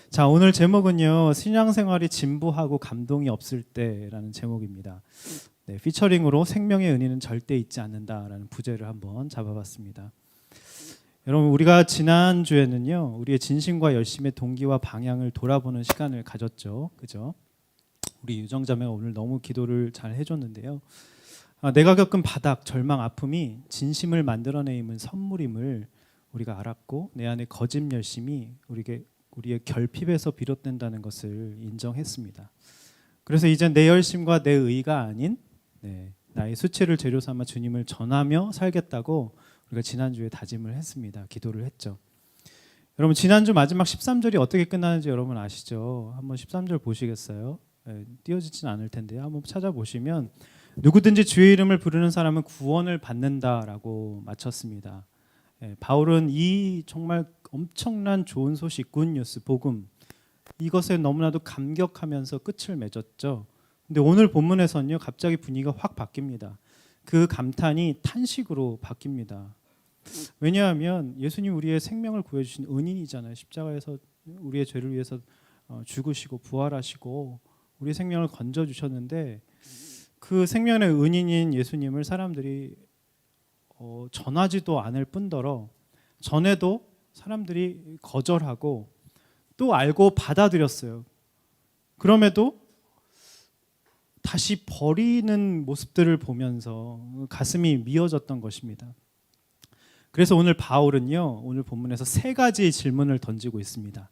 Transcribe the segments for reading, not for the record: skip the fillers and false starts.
자, 오늘 제목은요. 신앙생활이 진부하고 감동이 없을 때라는 제목입니다. 네, 피처링으로 생명의 은혜는 절대 잊지 않는다라는 부제를 한번 잡아봤습니다. 여러분, 우리가 지난주에는요. 우리의 진심과 열심의 동기와 방향을 돌아보는 시간을 가졌죠. 그죠? 우리 유정자매가 오늘 너무 기도를 잘 해줬는데요. 내가 겪은 바닥, 절망, 아픔이 진심을 만들어내는 선물임을 우리가 알았고, 내 안의 거짓 열심이 우리의 결핍에서 비롯된다는 것을 인정했습니다. 그래서 이제 내 열심과 내 의가 아닌 나의 수치를 재료 삼아 주님을 전하며 살겠다고 우리가 지난주에 다짐을 했습니다. 기도를 했죠. 여러분, 지난주 마지막 13절이 어떻게 끝나는지 여러분 아시죠? 한번 13절 보시겠어요? 띄어지진 않을 텐데요. 한번 찾아보시면 누구든지 주의 이름을 부르는 사람은 구원을 받는다라고 마쳤습니다. 바울은 이 정말 엄청난 좋은 소식, 굿뉴스, 복음, 이것에 너무나도 감격하면서 끝을 맺었죠. 근데 오늘 본문에서는요, 갑자기 분위기가 확 바뀝니다. 그 감탄이 탄식으로 바뀝니다. 왜냐하면 예수님 우리의 생명을 구해주신 은인이잖아요. 십자가에서 우리의 죄를 위해서 죽으시고 부활하시고 우리의 생명을 건져주셨는데, 그 생명의 은인인 예수님을 사람들이 전하지도 않을 뿐더러 전에도 사람들이 거절하고 또 알고 받아들였어요. 그럼에도 다시 버리는 모습들을 보면서 가슴이 미어졌던 것입니다. 그래서 오늘 바울은요, 오늘 본문에서 세 가지 질문을 던지고 있습니다.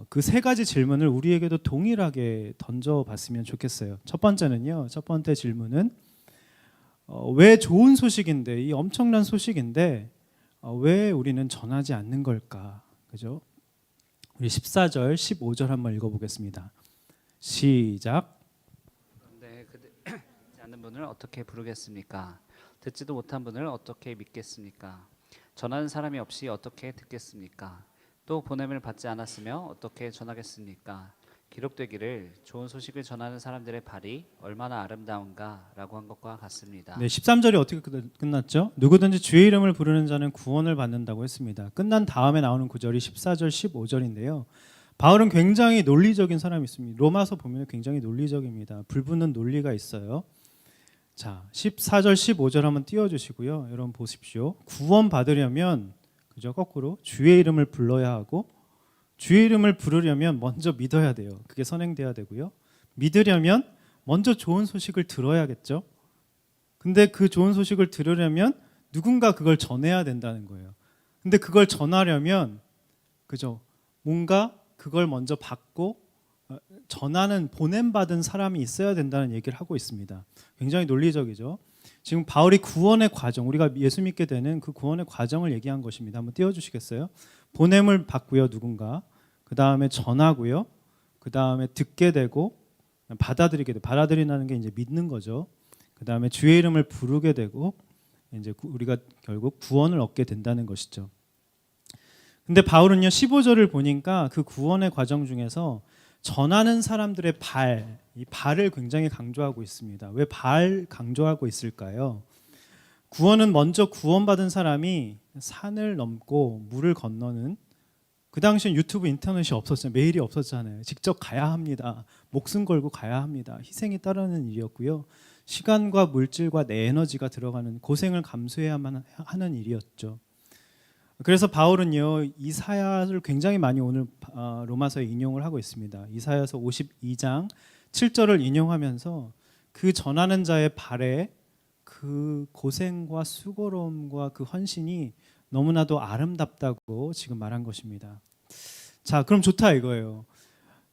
그 세 가지 질문을 우리에게도 동일하게 던져봤으면 좋겠어요. 첫 번째는요, 첫 번째 질문은 왜 좋은 소식인데, 이 엄청난 소식인데 왜 우리는 전하지 않는 걸까? 그죠? 우리 14절, 15절 한번 읽어보겠습니다. 시작. 그런데 듣지 않는 분을 어떻게 부르겠습니까? 듣지도 못한 분을 어떻게 믿겠습니까? 전하는 사람이 없이 어떻게 듣겠습니까? 또 보냄을 받지 않았으며 어떻게 전하겠습니까? 기록되기를 좋은 소식을 전하는 사람들의 발이 얼마나 아름다운가 라고 한 것과 같습니다. 네, 13절이 어떻게 끝났죠? 누구든지 주의 이름을 부르는 자는 구원을 받는다고 했습니다. 끝난 다음에 나오는 구절이 14절, 15절인데요. 바울은 굉장히 논리적인 사람이 있습니다. 로마서 보면 굉장히 논리적입니다. 불붙는 논리가 있어요. 자, 14절, 15절 한번 띄워주시고요. 여러분 보십시오. 구원 받으려면, 그죠? 거꾸로 주의 이름을 불러야 하고, 주의 이름을 부르려면 먼저 믿어야 돼요. 그게 선행돼야 되고요. 믿으려면 먼저 좋은 소식을 들어야겠죠. 근데 그 좋은 소식을 들으려면 누군가 그걸 전해야 된다는 거예요. 근데 그걸 전하려면, 그죠? 뭔가 그걸 먼저 받고 전하는, 보냄받은 사람이 있어야 된다는 얘기를 하고 있습니다. 굉장히 논리적이죠. 지금 바울이 구원의 과정, 우리가 예수 믿게 되는 그 구원의 과정을 얘기한 것입니다. 한번 띄워주시겠어요? 보냄을 받고요, 누군가. 그 다음에 전하고요. 그 다음에 듣게 되고 받아들이게 되고, 받아들인다는 게 이제 믿는 거죠. 그 다음에 주의 이름을 부르게 되고, 이제 우리가 결국 구원을 얻게 된다는 것이죠. 근데 바울은요, 15절을 보니까 그 구원의 과정 중에서 전하는 사람들의 이 발을 굉장히 강조하고 있습니다. 왜 발 강조하고 있을까요? 구원은 먼저 구원받은 사람이 산을 넘고 물을 건너는, 그 당시엔 유튜브, 인터넷이 없었잖아요. 메일이 없었잖아요. 직접 가야 합니다. 목숨 걸고 가야 합니다. 희생이 따르는 일이었고요. 시간과 물질과 내 에너지가 들어가는, 고생을 감수해야만 하는 일이었죠. 그래서 바울은요, 이사야를 굉장히 많이 오늘 로마서에 인용을 하고 있습니다. 이사야서 52장 7절을 인용하면서 그 전하는 자의 발에 그 고생과 수고로움과 그 헌신이 너무나도 아름답다고 지금 말한 것입니다. 자, 그럼 좋다 이거예요.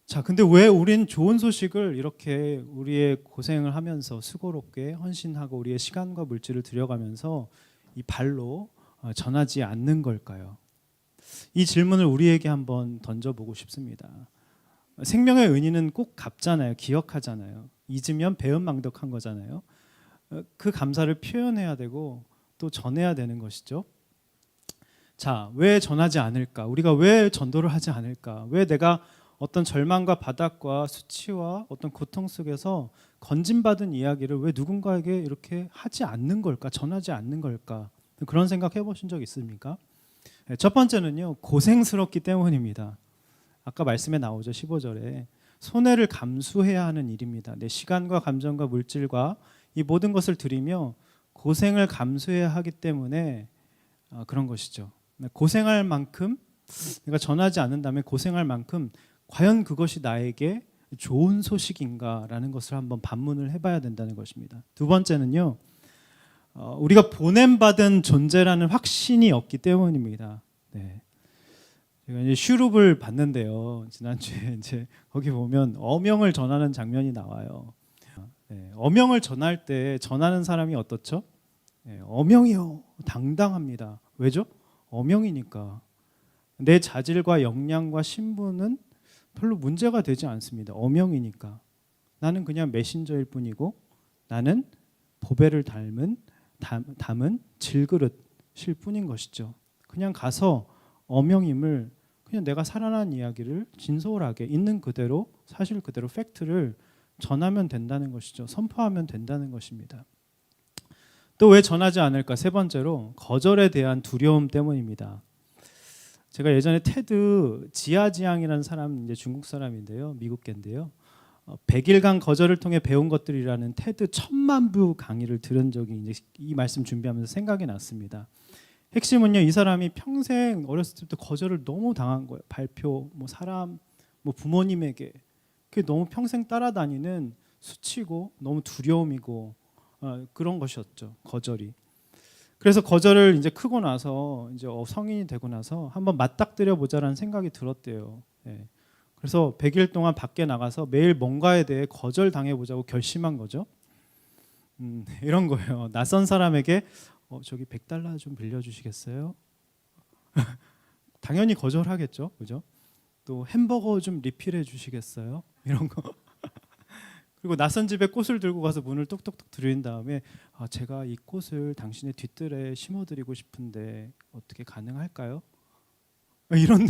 자, 근데 왜 우린 좋은 소식을 이렇게 우리의 고생을 하면서 수고롭게 헌신하고 우리의 시간과 물질을 들여가면서 이 발로 전하지 않는 걸까요? 이 질문을 우리에게 한번 던져보고 싶습니다. 생명의 은인은 꼭 갚잖아요. 기억하잖아요. 잊으면 배은망덕한 거잖아요. 그 감사를 표현해야 되고 또 전해야 되는 것이죠. 자, 왜 전하지 않을까? 우리가 왜 전도를 하지 않을까? 왜 내가 어떤 절망과 바닥과 수치와 어떤 고통 속에서 건진받은 이야기를 왜 누군가에게 이렇게 하지 않는 걸까? 전하지 않는 걸까? 그런 생각 해보신 적 있습니까? 첫 번째는요, 고생스럽기 때문입니다. 아까 말씀에 나오죠. 15절에 손해를 감수해야 하는 일입니다. 내 시간과 감정과 물질과 이 모든 것을 들이며 고생을 감수해야 하기 때문에 그런 것이죠. 고생할 만큼 내가 전하지 않는다면 고생할 만큼 과연 그것이 나에게 좋은 소식인가라는 것을 한번 반문을 해봐야 된다는 것입니다. 두 번째는요, 우리가 보냄받은 존재라는 확신이 없기 때문입니다. 네. 제가 이제 슈룹을 봤는데요. 지난주에 이제 거기 보면 어명을 전하는 장면이 나와요. 네. 어명을 전할 때 전하는 사람이 어떻죠? 네. 어명이요. 당당합니다. 왜죠? 어명이니까. 내 자질과 역량과 신분은 별로 문제가 되지 않습니다. 어명이니까. 나는 그냥 메신저일 뿐이고 나는 보배를 담은 질그릇일 뿐인 것이죠. 그냥 가서 어명임을 그냥 내가 살아난 이야기를 진솔하게 있는 그대로 사실 그대로 팩트를 전하면 된다는 것이죠. 선포하면 된다는 것입니다. 또 왜 전하지 않을까? 세 번째로 거절에 대한 두려움 때문입니다. 제가 예전에 테드 지아지앙이라는 사람, 이제 중국 사람인데요, 미국계인데요. 100일간 거절을 통해 배운 것들이라는 테드 1000만부 강의를 들은 적이 이제 이 말씀 준비하면서 생각이 났습니다. 핵심은요, 이 사람이 평생 어렸을 때부터 거절을 너무 당한 거예요. 발표, 뭐 사람, 뭐 부모님에게 그게 너무 평생 따라다니는 수치고 너무 두려움이고 그런 것이었죠. 거절이. 그래서 거절을 이제 크고 나서 이제 성인이 되고 나서 한번 맞닥뜨려 보자라는 생각이 들었대요. 예. 그래서 100일 동안 밖에 나가서 매일 뭔가에 대해 거절 당해보자고 결심한 거죠. 이런 거예요. 낯선 사람에게 저기 $100 좀 빌려주시겠어요? 당연히 거절하겠죠, 그죠? 또 햄버거 좀 리필해 주시겠어요? 이런 거. 그리고 낯선 집에 꽃을 들고 가서 문을 똑똑똑 들이는 다음에 제가 이 꽃을 당신의 뒷뜰에 심어드리고 싶은데 어떻게 가능할까요? 이런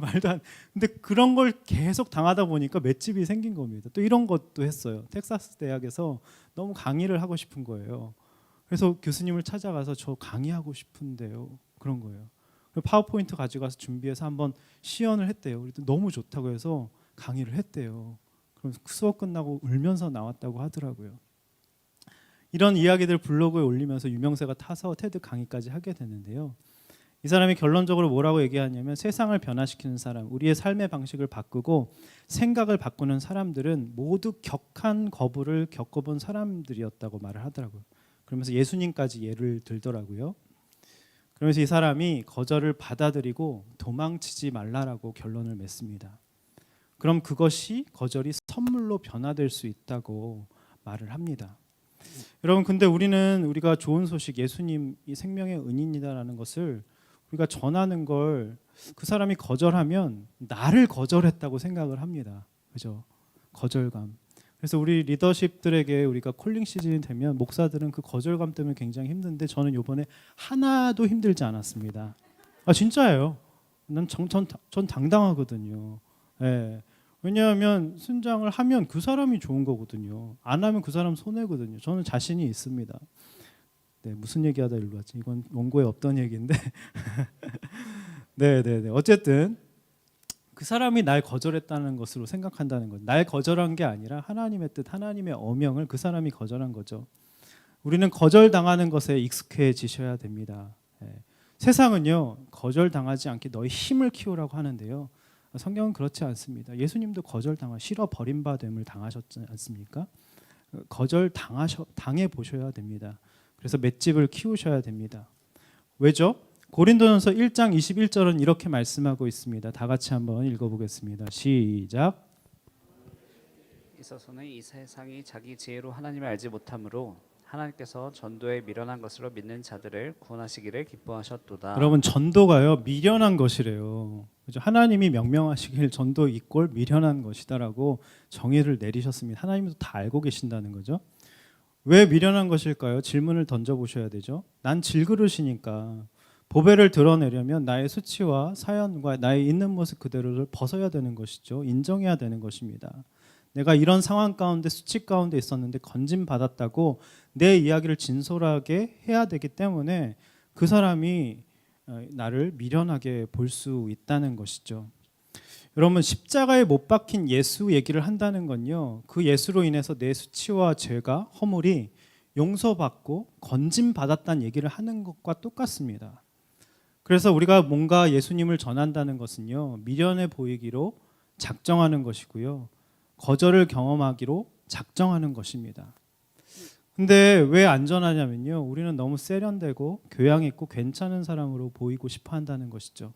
말도 안. 근데 그런 걸 계속 당하다 보니까 맷집이 생긴 겁니다. 또 이런 것도 했어요. 텍사스 대학에서 너무 강의를 하고 싶은 거예요. 그래서 교수님을 찾아가서 저 강의하고 싶은데요. 그런 거예요. 파워포인트 가져가서 준비해서 한번 시연을 했대요. 그랬더니 너무 좋다고 해서 강의를 했대요. 그럼 수업 끝나고 울면서 나왔다고 하더라고요. 이런 이야기들 블로그에 올리면서 유명세가 타서 테드 강의까지 하게 되는데요. 이 사람이 결론적으로 뭐라고 얘기하냐면 세상을 변화시키는 사람, 우리의 삶의 방식을 바꾸고 생각을 바꾸는 사람들은 모두 격한 거부를 겪어본 사람들이었다고 말을 하더라고요. 그러면서 예수님까지 예를 들더라고요. 그러면서 이 사람이 거절을 받아들이고 도망치지 말라라고 결론을 맺습니다. 그럼 그것이 거절이 선물로 변화될 수 있다고 말을 합니다. 여러분, 근데 우리가 좋은 소식, 예수님이 생명의 은인이다라는 것을 우리가 전하는 걸 그 사람이 거절하면 나를 거절했다고 생각을 합니다. 그죠? 거절감. 그래서 우리 리더십들에게 우리가 콜링 시즌이 되면 목사들은 그 거절감 때문에 굉장히 힘든데 저는 이번에 하나도 힘들지 않았습니다. 진짜예요. 전 당당하거든요. 예. 왜냐하면 순장을 하면 그 사람이 좋은 거거든요. 안 하면 그 사람 손해거든요. 저는 자신이 있습니다. 네, 무슨 얘기하다 일로 왔지? 이건 원고에 없던 얘기인데. 네. 어쨌든 그 사람이 날 거절했다는 것으로 생각한다는 것. 날 거절한 게 아니라 하나님의 뜻, 하나님의 어명을 그 사람이 거절한 거죠. 우리는 거절당하는 것에 익숙해지셔야 됩니다. 네. 세상은요, 거절당하지 않게 너희 힘을 키우라고 하는데요. 성경은 그렇지 않습니다. 예수님도 싫어 버림받음을 당하셨지 않습니까? 당해 보셔야 됩니다. 그래서 맷집을 키우셔야 됩니다. 왜죠? 고린도전서 1장 21절은 이렇게 말씀하고 있습니다. 다 같이 한번 읽어보겠습니다. 시작. 있어서는 이 세상이 자기 지혜로 하나님을 알지 못하므로 하나님께서 전도에 미련한 것으로 믿는 자들을 구원하시기를 기뻐하셨도다. 여러분, 전도가요 미련한 것이래요. 그죠? 하나님이 명명하시길 전도 이꼴 미련한 것이다라고 정의를 내리셨습니다. 하나님도 다 알고 계신다는 거죠. 왜 미련한 것일까요? 질문을 던져보셔야 되죠. 난 질그릇이니까 보배를 드러내려면 나의 수치와 사연과 나의 있는 모습 그대로를 벗어야 되는 것이죠. 인정해야 되는 것입니다. 내가 이런 상황 가운데 수치 가운데 있었는데 건진 받았다고 내 이야기를 진솔하게 해야 되기 때문에 그 사람이 나를 미련하게 볼 수 있다는 것이죠. 여러분 십자가에 못 박힌 예수 얘기를 한다는 건요. 그 예수로 인해서 내 수치와 죄가 허물이 용서받고 건짐받았다는 얘기를 하는 것과 똑같습니다. 그래서 우리가 뭔가 예수님을 전한다는 것은요. 미련해 보이기로 작정하는 것이고요. 거절을 경험하기로 작정하는 것입니다. 근데 왜 안전하냐면요. 우리는 너무 세련되고 교양 있고 괜찮은 사람으로 보이고 싶어 한다는 것이죠.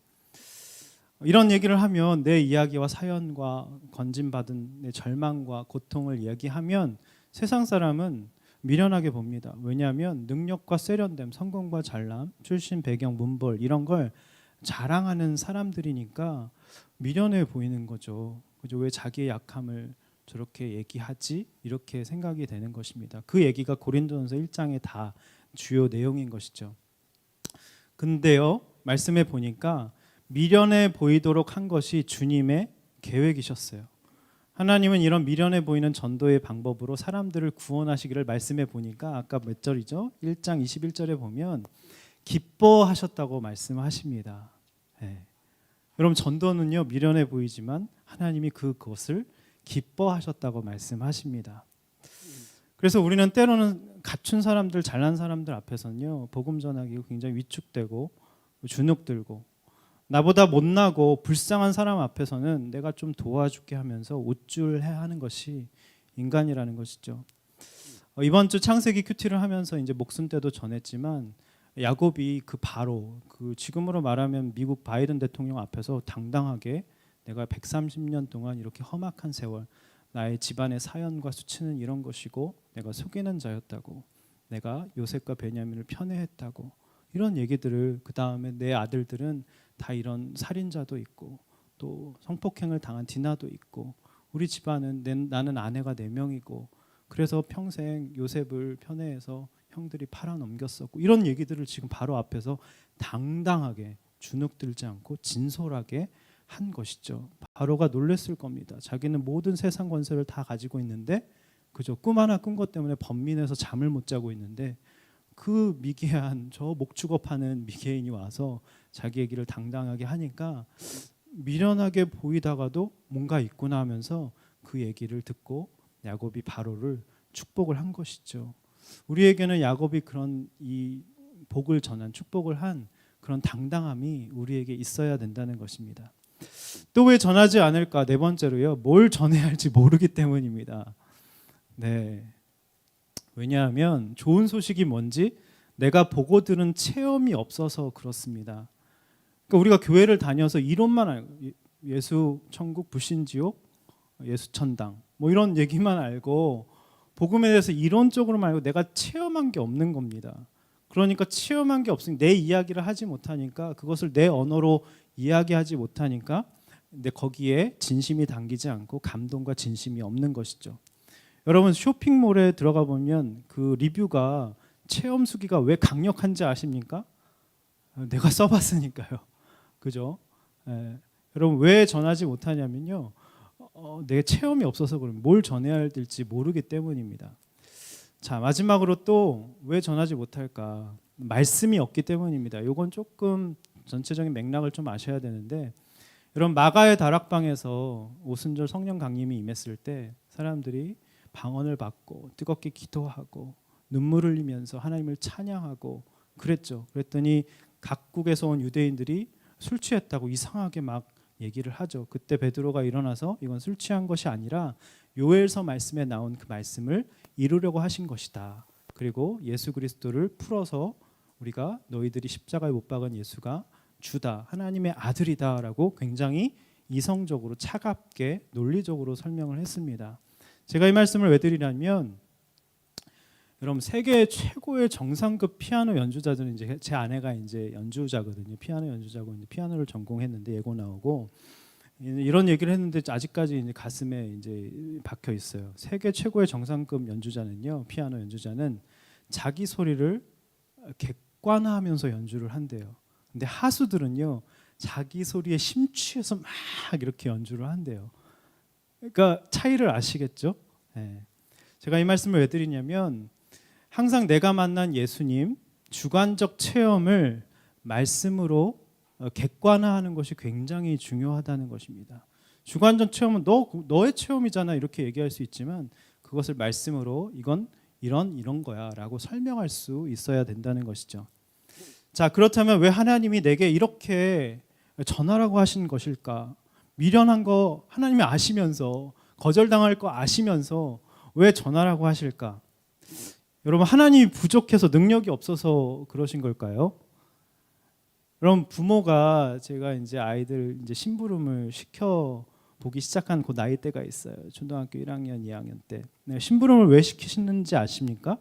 이런 얘기를 하면 내 이야기와 사연과 건짐받은 내 절망과 고통을 이야기하면 세상 사람은 미련하게 봅니다. 왜냐하면 능력과 세련됨, 성공과 잘남, 출신, 배경, 문벌 이런 걸 자랑하는 사람들이니까 미련해 보이는 거죠. 그죠? 왜 자기의 약함을 저렇게 얘기하지? 이렇게 생각이 되는 것입니다. 그 얘기가 고린도전서 1장의 다 주요 내용인 것이죠. 근데요, 말씀해 보니까 미련해 보이도록 한 것이 주님의 계획이셨어요. 하나님은 이런 미련해 보이는 전도의 방법으로 사람들을 구원하시기를 말씀해 보니까 아까 몇 절이죠? 1장 21절에 보면 기뻐하셨다고 말씀하십니다. 네. 여러분 전도는요 미련해 보이지만 하나님이 그것을 기뻐하셨다고 말씀하십니다. 그래서 우리는 때로는 갖춘 사람들, 잘난 사람들 앞에서는요 복음 전하기 굉장히 위축되고 주눅들고, 나보다 못나고 불쌍한 사람 앞에서는 내가 좀 도와줄게 하면서 우쭐해야 하는 것이 인간이라는 것이죠. 이번 주 창세기 큐티를 하면서 이제 목숨 때도 전했지만 야곱이 그 바로 그 지금으로 말하면 미국 바이든 대통령 앞에서 당당하게 내가 130년 동안 이렇게 험악한 세월 나의 집안의 사연과 수치는 이런 것이고 내가 속이는 자였다고, 내가 요셉과 베냐민을 편애했다고, 이런 얘기들을 그 다음에 내 아들들은 다 이런 살인자도 있고 또 성폭행을 당한 디나도 있고 우리 집안은 나는 아내가 4명이고 그래서 평생 요셉을 편애해서 형들이 팔아넘겼었고, 이런 얘기들을 지금 바로 앞에서 당당하게 주눅들지 않고 진솔하게 한 것이죠. 바로가 놀랬을 겁니다. 자기는 모든 세상 권세를 다 가지고 있는데 그저 꿈 하나 꾼 것 때문에 번민해서 잠을 못 자고 있는데 그 미개한 저 목축업 하는 미개인이 와서 자기 얘기를 당당하게 하니까 미련하게 보이다가도 뭔가 있구나 하면서 그 얘기를 듣고 야곱이 바로를 축복을 한 것이죠. 우리에게는 야곱이 그런 이 복을 전한 축복을 한 그런 당당함이 우리에게 있어야 된다는 것입니다. 또 왜 전하지 않을까? 네 번째로요. 뭘 전해야 할지 모르기 때문입니다. 네. 왜냐하면 좋은 소식이 뭔지 내가 보고 들은 체험이 없어서 그렇습니다. 그러니까 우리가 교회를 다녀서 이론만 알고 예수 천국 불신지옥 예수 천당 뭐 이런 얘기만 알고 복음에 대해서 이론적으로만 알고 내가 체험한 게 없는 겁니다. 그러니까 체험한 게 없으니 내 이야기를 하지 못하니까, 그것을 내 언어로 이야기하지 못하니까 근데 거기에 진심이 담기지 않고 감동과 진심이 없는 것이죠. 여러분 쇼핑몰에 들어가 보면 그 리뷰가 체험 수기가 왜 강력한지 아십니까? 내가 써봤으니까요. 그죠? 여러분 왜 전하지 못하냐면요. 내 체험이 없어서 그럼 뭘 전해야 될지 모르기 때문입니다. 자, 마지막으로 또 왜 전하지 못할까? 말씀이 없기 때문입니다. 이건 조금 전체적인 맥락을 좀 아셔야 되는데, 여러분 마가의 다락방에서 오순절 성령 강림이 임했을 때 사람들이 방언을 받고 뜨겁게 기도하고 눈물을 흘리면서 하나님을 찬양하고 그랬죠. 그랬더니 각국에서 온 유대인들이 술 취했다고 이상하게 막 얘기를 하죠. 그때 베드로가 일어나서 이건 술 취한 것이 아니라 요엘서 말씀에 나온 그 말씀을 이루려고 하신 것이다. 그리고 예수 그리스도를 풀어서 우리가 너희들이 십자가에 못 박은 예수가 주다, 하나님의 아들이다라고 굉장히 이성적으로 차갑게 논리적으로 설명을 했습니다. 제가 이 말씀을 왜 드리냐면, 여러분 세계 최고의 정상급 피아노 연주자들은 이제 제 아내가 이제 연주자거든요. 피아노 연주자고 이제 피아노를 전공했는데 예고 나오고 이런 얘기를 했는데 아직까지 이제 가슴에 이제 박혀 있어요. 세계 최고의 정상급 연주자는요, 피아노 연주자는 자기 소리를 객관화하면서 연주를 한대요. 근데 하수들은요, 자기 소리에 심취해서 막 이렇게 연주를 한대요. 그러니까 차이를 아시겠죠? 네. 제가 이 말씀을 왜 드리냐면, 항상 내가 만난 예수님 주관적 체험을 말씀으로 객관화하는 것이 굉장히 중요하다는 것입니다. 주관적 체험은 너의 체험이잖아 이렇게 얘기할 수 있지만 그것을 말씀으로 이건 이런 거야라고 설명할 수 있어야 된다는 것이죠. 자, 그렇다면 왜 하나님이 내게 이렇게 전하라고 하신 것일까? 미련한 거 하나님이 아시면서 거절당할 거 아시면서 왜 전하라고 하실까? 여러분, 하나님이 부족해서 능력이 없어서 그러신 걸까요? 그럼 부모가 제가 이제 아이들 이제 심부름을 시켜 보기 시작한 그 나이 때가 있어요. 초등학교 1학년, 2학년 때. 네, 심부름을 왜 시키시는지 아십니까?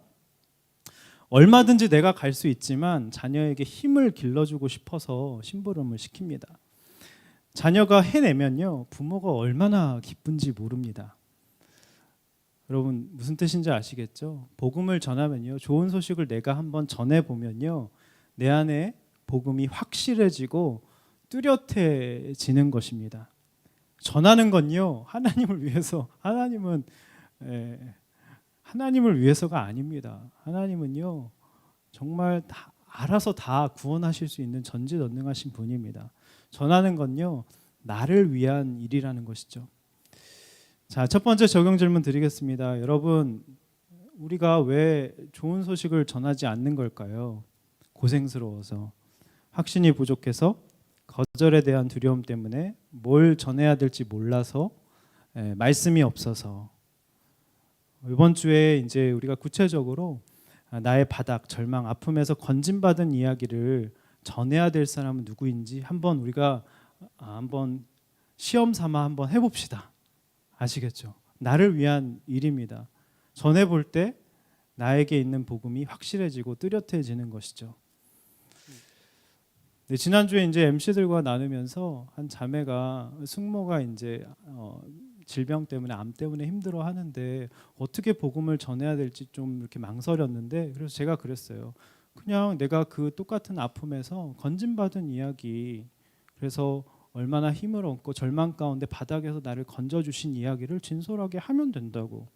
얼마든지 내가 갈 수 있지만 자녀에게 힘을 길러주고 싶어서 심부름을 시킵니다. 자녀가 해내면요, 부모가 얼마나 기쁜지 모릅니다. 여러분 무슨 뜻인지 아시겠죠? 복음을 전하면요, 좋은 소식을 내가 한번 전해 보면요, 내 안에 복음이 확실해지고 뚜렷해지는 것입니다. 전하는 건요, 하나님을 위해서, 하나님을 위해서가 아닙니다. 하나님은요, 정말 다 알아서 다 구원하실 수 있는 전지전능하신 분입니다. 전하는 건요, 나를 위한 일이라는 것이죠. 자, 첫 번째 적용 질문 드리겠습니다. 여러분, 우리가 왜 좋은 소식을 전하지 않는 걸까요? 고생스러워서, 확신이 부족해서, 거절에 대한 두려움 때문에, 뭘 전해야 될지 몰라서, 말씀이 없어서. 이번 주에 이제 우리가 구체적으로 나의 바닥, 절망, 아픔에서 건진받은 이야기를 전해야 될 사람은 누구인지 한번 우리가 한번 시험 삼아 한번 해봅시다. 아시겠죠? 나를 위한 일입니다. 전해볼 때 나에게 있는 복음이 확실해지고 뚜렷해지는 것이죠. 네, 지난주에 이제 MC들과 나누면서 한 자매가 숙모가 이제 질병 때문에 암 때문에 힘들어 하는데 어떻게 복음을 전해야 될지 좀 이렇게 망설였는데, 그래서 제가 그랬어요. 그냥 내가 그 똑같은 아픔에서 건진받은 이야기, 그래서 얼마나 힘을 얻고 절망 가운데 바닥에서 나를 건져주신 이야기를 진솔하게 하면 된다고.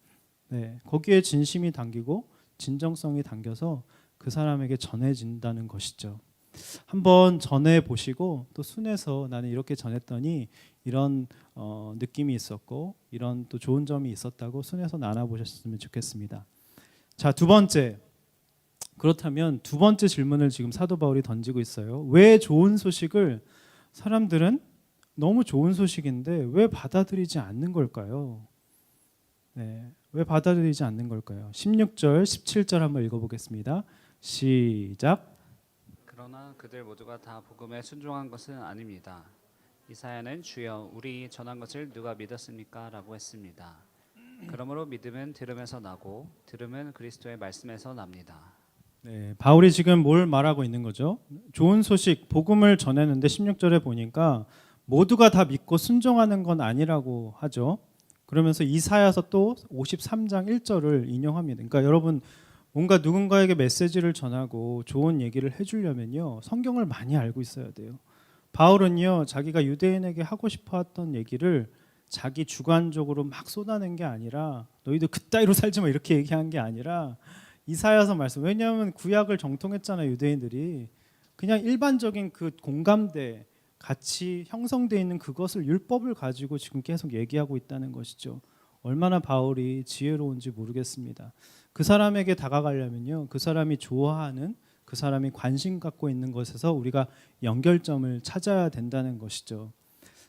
네, 거기에 진심이 담기고 진정성이 담겨서 그 사람에게 전해진다는 것이죠. 한번 전해 보시고 또 순해서 나는 이렇게 전했더니 이런 느낌이 있었고 이런 또 좋은 점이 있었다고 순해서 나눠보셨으면 좋겠습니다. 자, 두 번째. 그렇다면 두 번째 질문을 지금 사도 바울이 던지고 있어요. 왜 좋은 소식을 사람들은 너무 좋은 소식인데 왜 받아들이지 않는 걸까요? 네, 왜 받아들이지 않는 걸까요? 16절, 17절 한번 읽어보겠습니다. 시작. 그러나 그들 모두가 다 복음에 순종한 것은 아닙니다. 이사야는 주여 우리 전한 것을 누가 믿었습니까? 라고 했습니다. 그러므로 믿음은 들음에서 나고 들음은 그리스도의 말씀에서 납니다. 네, 바울이 지금 뭘 말하고 있는 거죠? 좋은 소식, 복음을 전했는데 16절에 보니까 모두가 다 믿고 순종하는 건 아니라고 하죠. 그러면서 이사야서 또 53장 1절을 인용합니다. 그러니까 여러분, 뭔가 누군가에게 메시지를 전하고 좋은 얘기를 해주려면요, 성경을 많이 알고 있어야 돼요. 바울은요, 자기가 유대인에게 하고 싶어 했던 얘기를 자기 주관적으로 막 쏟아낸 게 아니라, 너희들 그따위로 살지 마 이렇게 얘기한 게 아니라 이사야서 말씀. 왜냐하면 구약을 정통했잖아요, 유대인들이. 그냥 일반적인 그 공감대 같이 형성되어 있는 그것을, 율법을 가지고 지금 계속 얘기하고 있다는 것이죠. 얼마나 바울이 지혜로운지 모르겠습니다. 그 사람에게 다가가려면요, 그 사람이 좋아하는, 그 사람이 관심 갖고 있는 것에서 우리가 연결점을 찾아야 된다는 것이죠.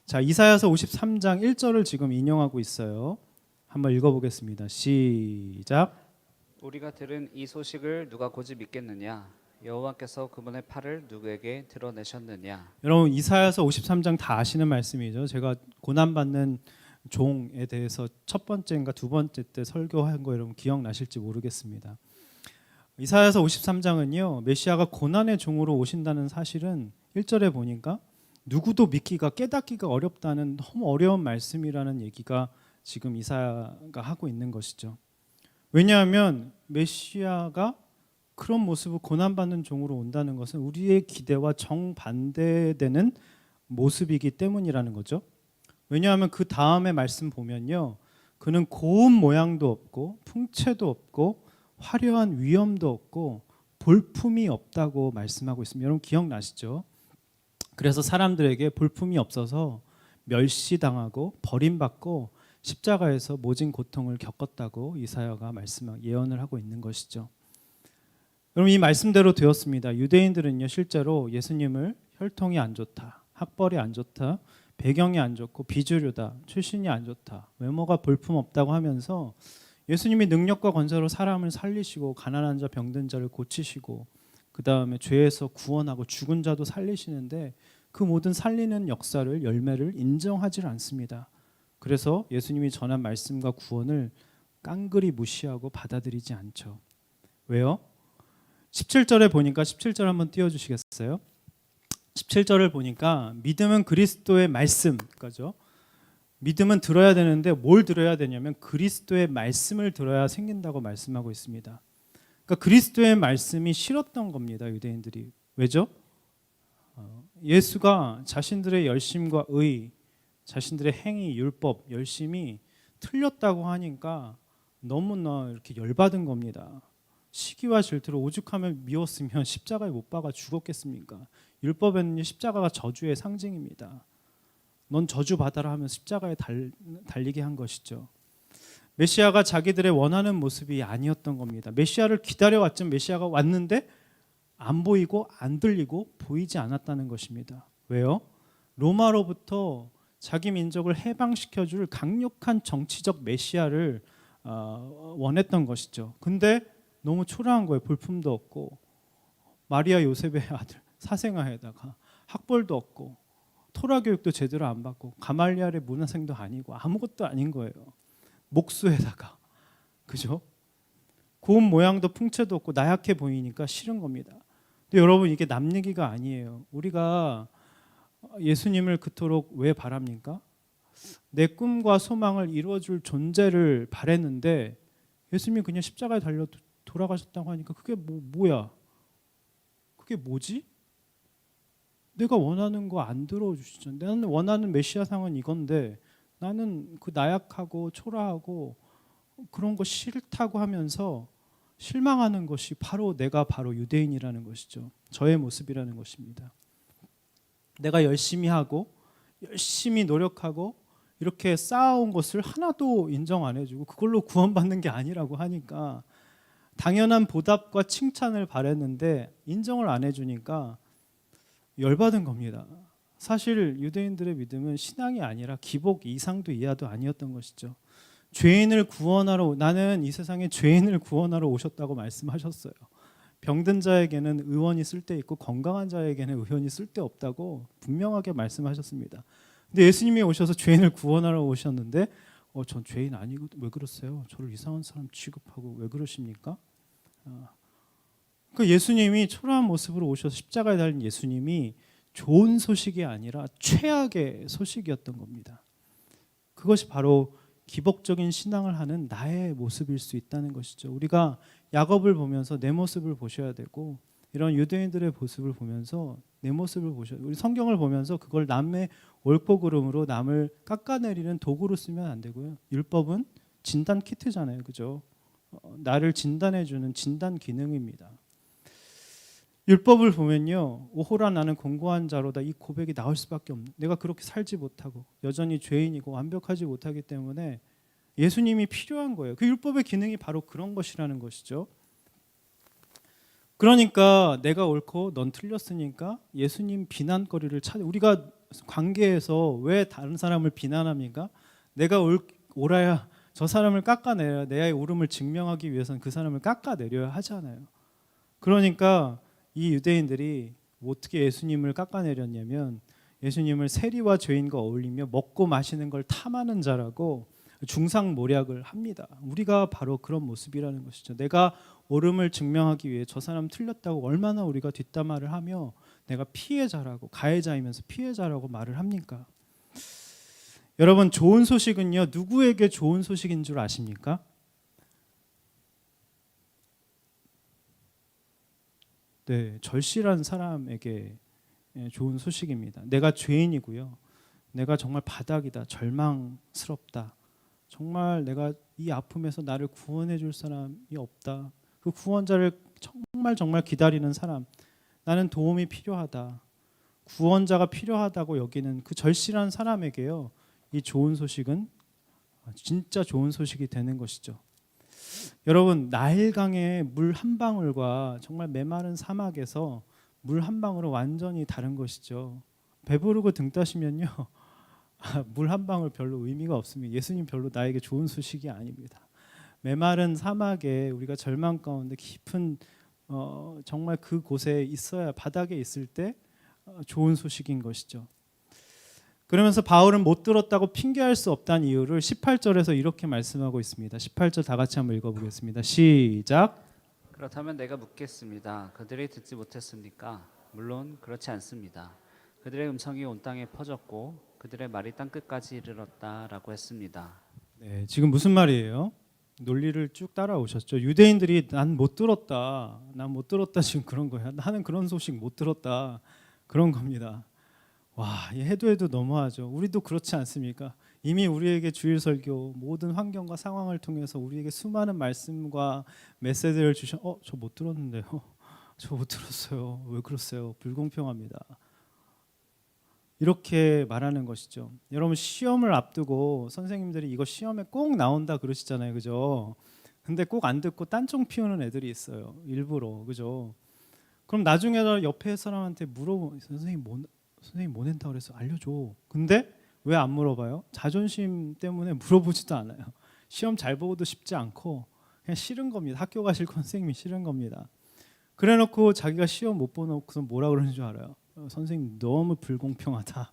자, 이사야서 53장 1절을 지금 인용하고 있어요. 한번 읽어보겠습니다. 시작. 우리가 들은 이 소식을 누가 고집 믿겠느냐? 여호와께서 그분의 팔을 누구에게 드러내셨느냐? 여러분, 이사야서 53장 다 아시는 말씀이죠. 제가 고난받는 종에 대해서 첫 번째인가 두 번째 때 설교한 거 여러분 기억나실지 모르겠습니다. 이사야서 53장은요, 메시아가 고난의 종으로 오신다는 사실은 1절에 보니까 누구도 믿기가, 깨닫기가 어렵다는 너무 어려운 말씀이라는 얘기가 지금 이사야가 하고 있는 것이죠. 왜냐하면 메시아가 그런 모습을, 고난받는 종으로 온다는 것은 우리의 기대와 정반대되는 모습이기 때문이라는 거죠. 왜냐하면 그 다음에 말씀 보면요, 그는 고운 모양도 없고 풍채도 없고 화려한 위엄도 없고 볼품이 없다고 말씀하고 있습니다. 여러분 기억나시죠? 그래서 사람들에게 볼품이 없어서 멸시당하고 버림받고 십자가에서 모진 고통을 겪었다고 이사야가 예언을 하고 있는 것이죠. 여러분, 이 말씀대로 되었습니다. 유대인들은요, 실제로 예수님을 혈통이 안 좋다, 학벌이 안 좋다, 배경이 안 좋고 비주류다, 출신이 안 좋다, 외모가 볼품없다고 하면서 예수님이 능력과 권세로 사람을 살리시고 가난한 자 병든 자를 고치시고 그 다음에 죄에서 구원하고 죽은 자도 살리시는데 그 모든 살리는 역사를, 열매를 인정하지 않습니다. 그래서 예수님이 전한 말씀과 구원을 깡그리 무시하고 받아들이지 않죠. 왜요? 17절에 보니까 17절 한번 띄워주시겠어요? 17절을 보니까 믿음은 그리스도의 말씀까죠. 믿음은 들어야 되는데 뭘 들어야 되냐면 그리스도의 말씀을 들어야 생긴다고 말씀하고 있습니다. 그러니까 그리스도의 말씀이 싫었던 겁니다. 유대인들이. 왜죠? 예수가 자신들의 열심과 의, 자신들의 행위, 율법, 열심이 틀렸다고 하니까 너무나 이렇게 열받은 겁니다. 시기와 질투로 오죽하면 미웠으면 십자가에 못 박아 죽었겠습니까? 율법에는 십자가가 저주의 상징입니다. 넌 저주 받아라 하면 십자가에 달리게 한 것이죠. 메시아가 자기들의 원하는 모습이 아니었던 겁니다. 메시아를 기다려왔지만 메시아가 왔는데 안 보이고 안 들리고 보이지 않았다는 것입니다. 왜요? 로마로부터 자기 민족을 해방시켜줄 강력한 정치적 메시아를 원했던 것이죠. 근데 너무 초라한 거예요. 볼품도 없고 마리아 요셉의 아들 사생아에다가 학벌도 없고 토라 교육도 제대로 안 받고 가말리알의 문화생도 아니고 아무것도 아닌 거예요. 목수에다가, 그죠? 고운 모양도 풍채도 없고 나약해 보이니까 싫은 겁니다. 근데 여러분, 이게 남 얘기가 아니에요. 우리가 예수님을 그토록 왜 바랍니까? 내 꿈과 소망을 이루어줄 존재를 바랬는데 예수님이 그냥 십자가에 달려 돌아가셨다고 하니까 그게 뭐야? 그게 뭐지? 내가 원하는 거 안 들어주시죠. 나는 원하는 메시아상은 이건데 나는 그 나약하고 초라하고 그런 거 싫다고 하면서 실망하는 것이 내가 바로 유대인이라는 것이죠. 저의 모습이라는 것입니다. 내가 열심히 하고 열심히 노력하고 이렇게 쌓아온 것을 하나도 인정 안 해주고 그걸로 구원받는 게 아니라고 하니까 당연한 보답과 칭찬을 바랬는데 인정을 안 해주니까 열받은 겁니다. 사실 유대인들의 믿음은 신앙이 아니라 기복 이상도 이하도 아니었던 것이죠. 죄인을 구원하러, 나는 이 세상에 죄인을 구원하러 오셨다고 말씀하셨어요. 병든 자에게는 의원이 쓸데있고 건강한 자에게는 의원이 쓸데없다고 분명하게 말씀하셨습니다. 근데 예수님이 오셔서 죄인을 구원하러 오셨는데 전 죄인 아니고 왜 그러세요? 저를 이상한 사람 취급하고 왜 그러십니까? 그 예수님이 초라한 모습으로 오셔서 십자가에 달린 예수님이 좋은 소식이 아니라 최악의 소식이었던 겁니다. 그것이 바로 기복적인 신앙을 하는 나의 모습일 수 있다는 것이죠. 우리가 야곱을 보면서 내 모습을 보셔야 되고 이런 유대인들의 모습을 보면서 내 모습을 보셔야 돼요. 우리 성경을 보면서 그걸 남의 옳고 그름으로 남을 깎아내리는 도구로 쓰면 안 되고요. 율법은 진단 키트잖아요. 그죠? 나를 진단해주는 진단 기능입니다. 율법을 보면요, 오호라 나는 공고한 자로다, 이 고백이 나올 수밖에 없는, 내가 그렇게 살지 못하고 여전히 죄인이고 완벽하지 못하기 때문에 예수님이 필요한 거예요. 그 율법의 기능이 바로 그런 것이라는 것이죠. 그러니까 내가 옳고 넌 틀렸으니까 예수님 비난거리를 우리가 관계에서 왜 다른 사람을 비난합니까? 내가 옳아야 저 사람을 깎아내야, 내 옳음을 증명하기 위해서는 그 사람을 깎아내려야 하잖아요. 그러니까 이 유대인들이 어떻게 예수님을 깎아내렸냐면 예수님을 세리와 죄인과 어울리며 먹고 마시는 걸 탐하는 자라고 중상모략을 합니다. 우리가 바로 그런 모습이라는 것이죠. 내가 옳음을 증명하기 위해 저 사람 틀렸다고 얼마나 우리가 뒷담화를 하며 내가 피해자라고, 가해자이면서 피해자라고 말을 합니까? 여러분, 좋은 소식은요, 누구에게 좋은 소식인 줄 아십니까? 네, 절실한 사람에게 좋은 소식입니다. 내가 죄인이고요. 내가 정말 바닥이다, 절망스럽다. 정말 내가 이 아픔에서 나를 구원해 줄 사람이 없다. 그 구원자를 정말 기다리는 사람. 나는 도움이 필요하다. 구원자가 필요하다고 여기는 그 절실한 사람에게요, 이 좋은 소식은 진짜 좋은 소식이 되는 것이죠. 여러분, 나일강의 물 한 방울과 정말 메마른 사막에서 물 한 방울은 완전히 다른 것이죠. 배부르고 등 따시면요, 물 한 방울 별로 의미가 없습니다. 예수님 별로 나에게 좋은 소식이 아닙니다. 메마른 사막에 우리가 절망 가운데 깊은 정말 그 곳에 있어야, 바닥에 있을 때 좋은 소식인 것이죠. 그러면서 바울은 못 들었다고 핑계할 수 없다는 이유를 18절에서 이렇게 말씀하고 있습니다. 18절 다 같이 한번 읽어보겠습니다. 시작. 그렇다면 내가 묻겠습니다. 그들이 듣지 못했습니까? 물론 그렇지 않습니다. 그들의 음성이 온 땅에 퍼졌고 그들의 말이 땅 끝까지 이르렀다라고 했습니다. 네, 지금 무슨 말이에요? 논리를 쭉 따라오셨죠. 유대인들이 난 못 들었다, 난 못 들었다, 지금 그런 거야. 나는 그런 소식 못 들었다, 그런 겁니다. 와, 해도 너무하죠. 우리도 그렇지 않습니까? 이미 우리에게 주일 설교 모든 환경과 상황을 통해서 우리에게 수많은 말씀과 메시지를 주셔. 저 못 들었는데요. 저 못 들었어요. 왜 그러세요? 불공평합니다. 이렇게 말하는 것이죠. 여러분, 시험을 앞두고 선생님들이 이거 시험에 꼭 나온다 그러시잖아요, 그죠? 근데 꼭 안 듣고 딴청 피우는 애들이 있어요, 일부러, 그죠? 그럼 나중에 옆에 사람한테 물어보, 선생님 뭐 낸다 그래서 알려줘. 근데 왜 안 물어봐요? 자존심 때문에 물어보지도 않아요. 시험 잘 보고도 쉽지 않고 그냥 싫은 겁니다. 학교 가실 선생님이 싫은 겁니다. 그래놓고 자기가 시험 못 보놓고서 뭐라 그러는 줄 알아요? 선생님 너무 불공평하다.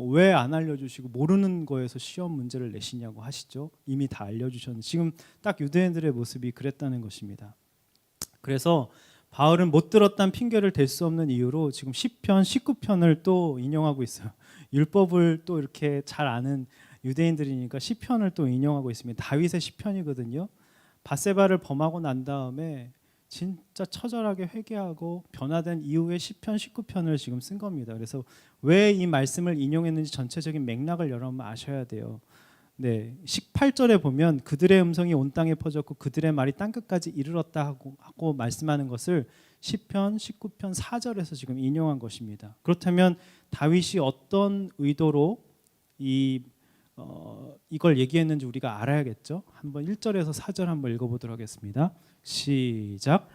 왜 안 알려주시고 모르는 거에서 시험 문제를 내시냐고 하시죠. 이미 다 알려주셨는데. 지금 딱 유대인들의 모습이 그랬다는 것입니다. 그래서 바울은 못 들었다는 핑계를 댈 수 없는 이유로 지금 시편 19편을 또 인용하고 있어요. 율법을 또 이렇게 잘 아는 유대인들이니까 시편을 또 인용하고 있습니다. 다윗의 시편이거든요. 밧세바를 범하고 난 다음에 진짜 처절하게 회개하고 변화된 이후에 시편 19편을 지금 쓴 겁니다. 그래서 왜 이 말씀을 인용했는지 전체적인 맥락을 여러분 아셔야 돼요. 네, 18절에 보면 그들의 음성이 온 땅에 퍼졌고 그들의 말이 땅 끝까지 이르렀다 하고 말씀하는 것을 시편 19편 4절에서 지금 인용한 것입니다. 그렇다면 다윗이 어떤 의도로 이걸 얘기했는지 우리가 알아야겠죠. 한번 1절에서 4절 한번 읽어보도록 하겠습니다. 시작.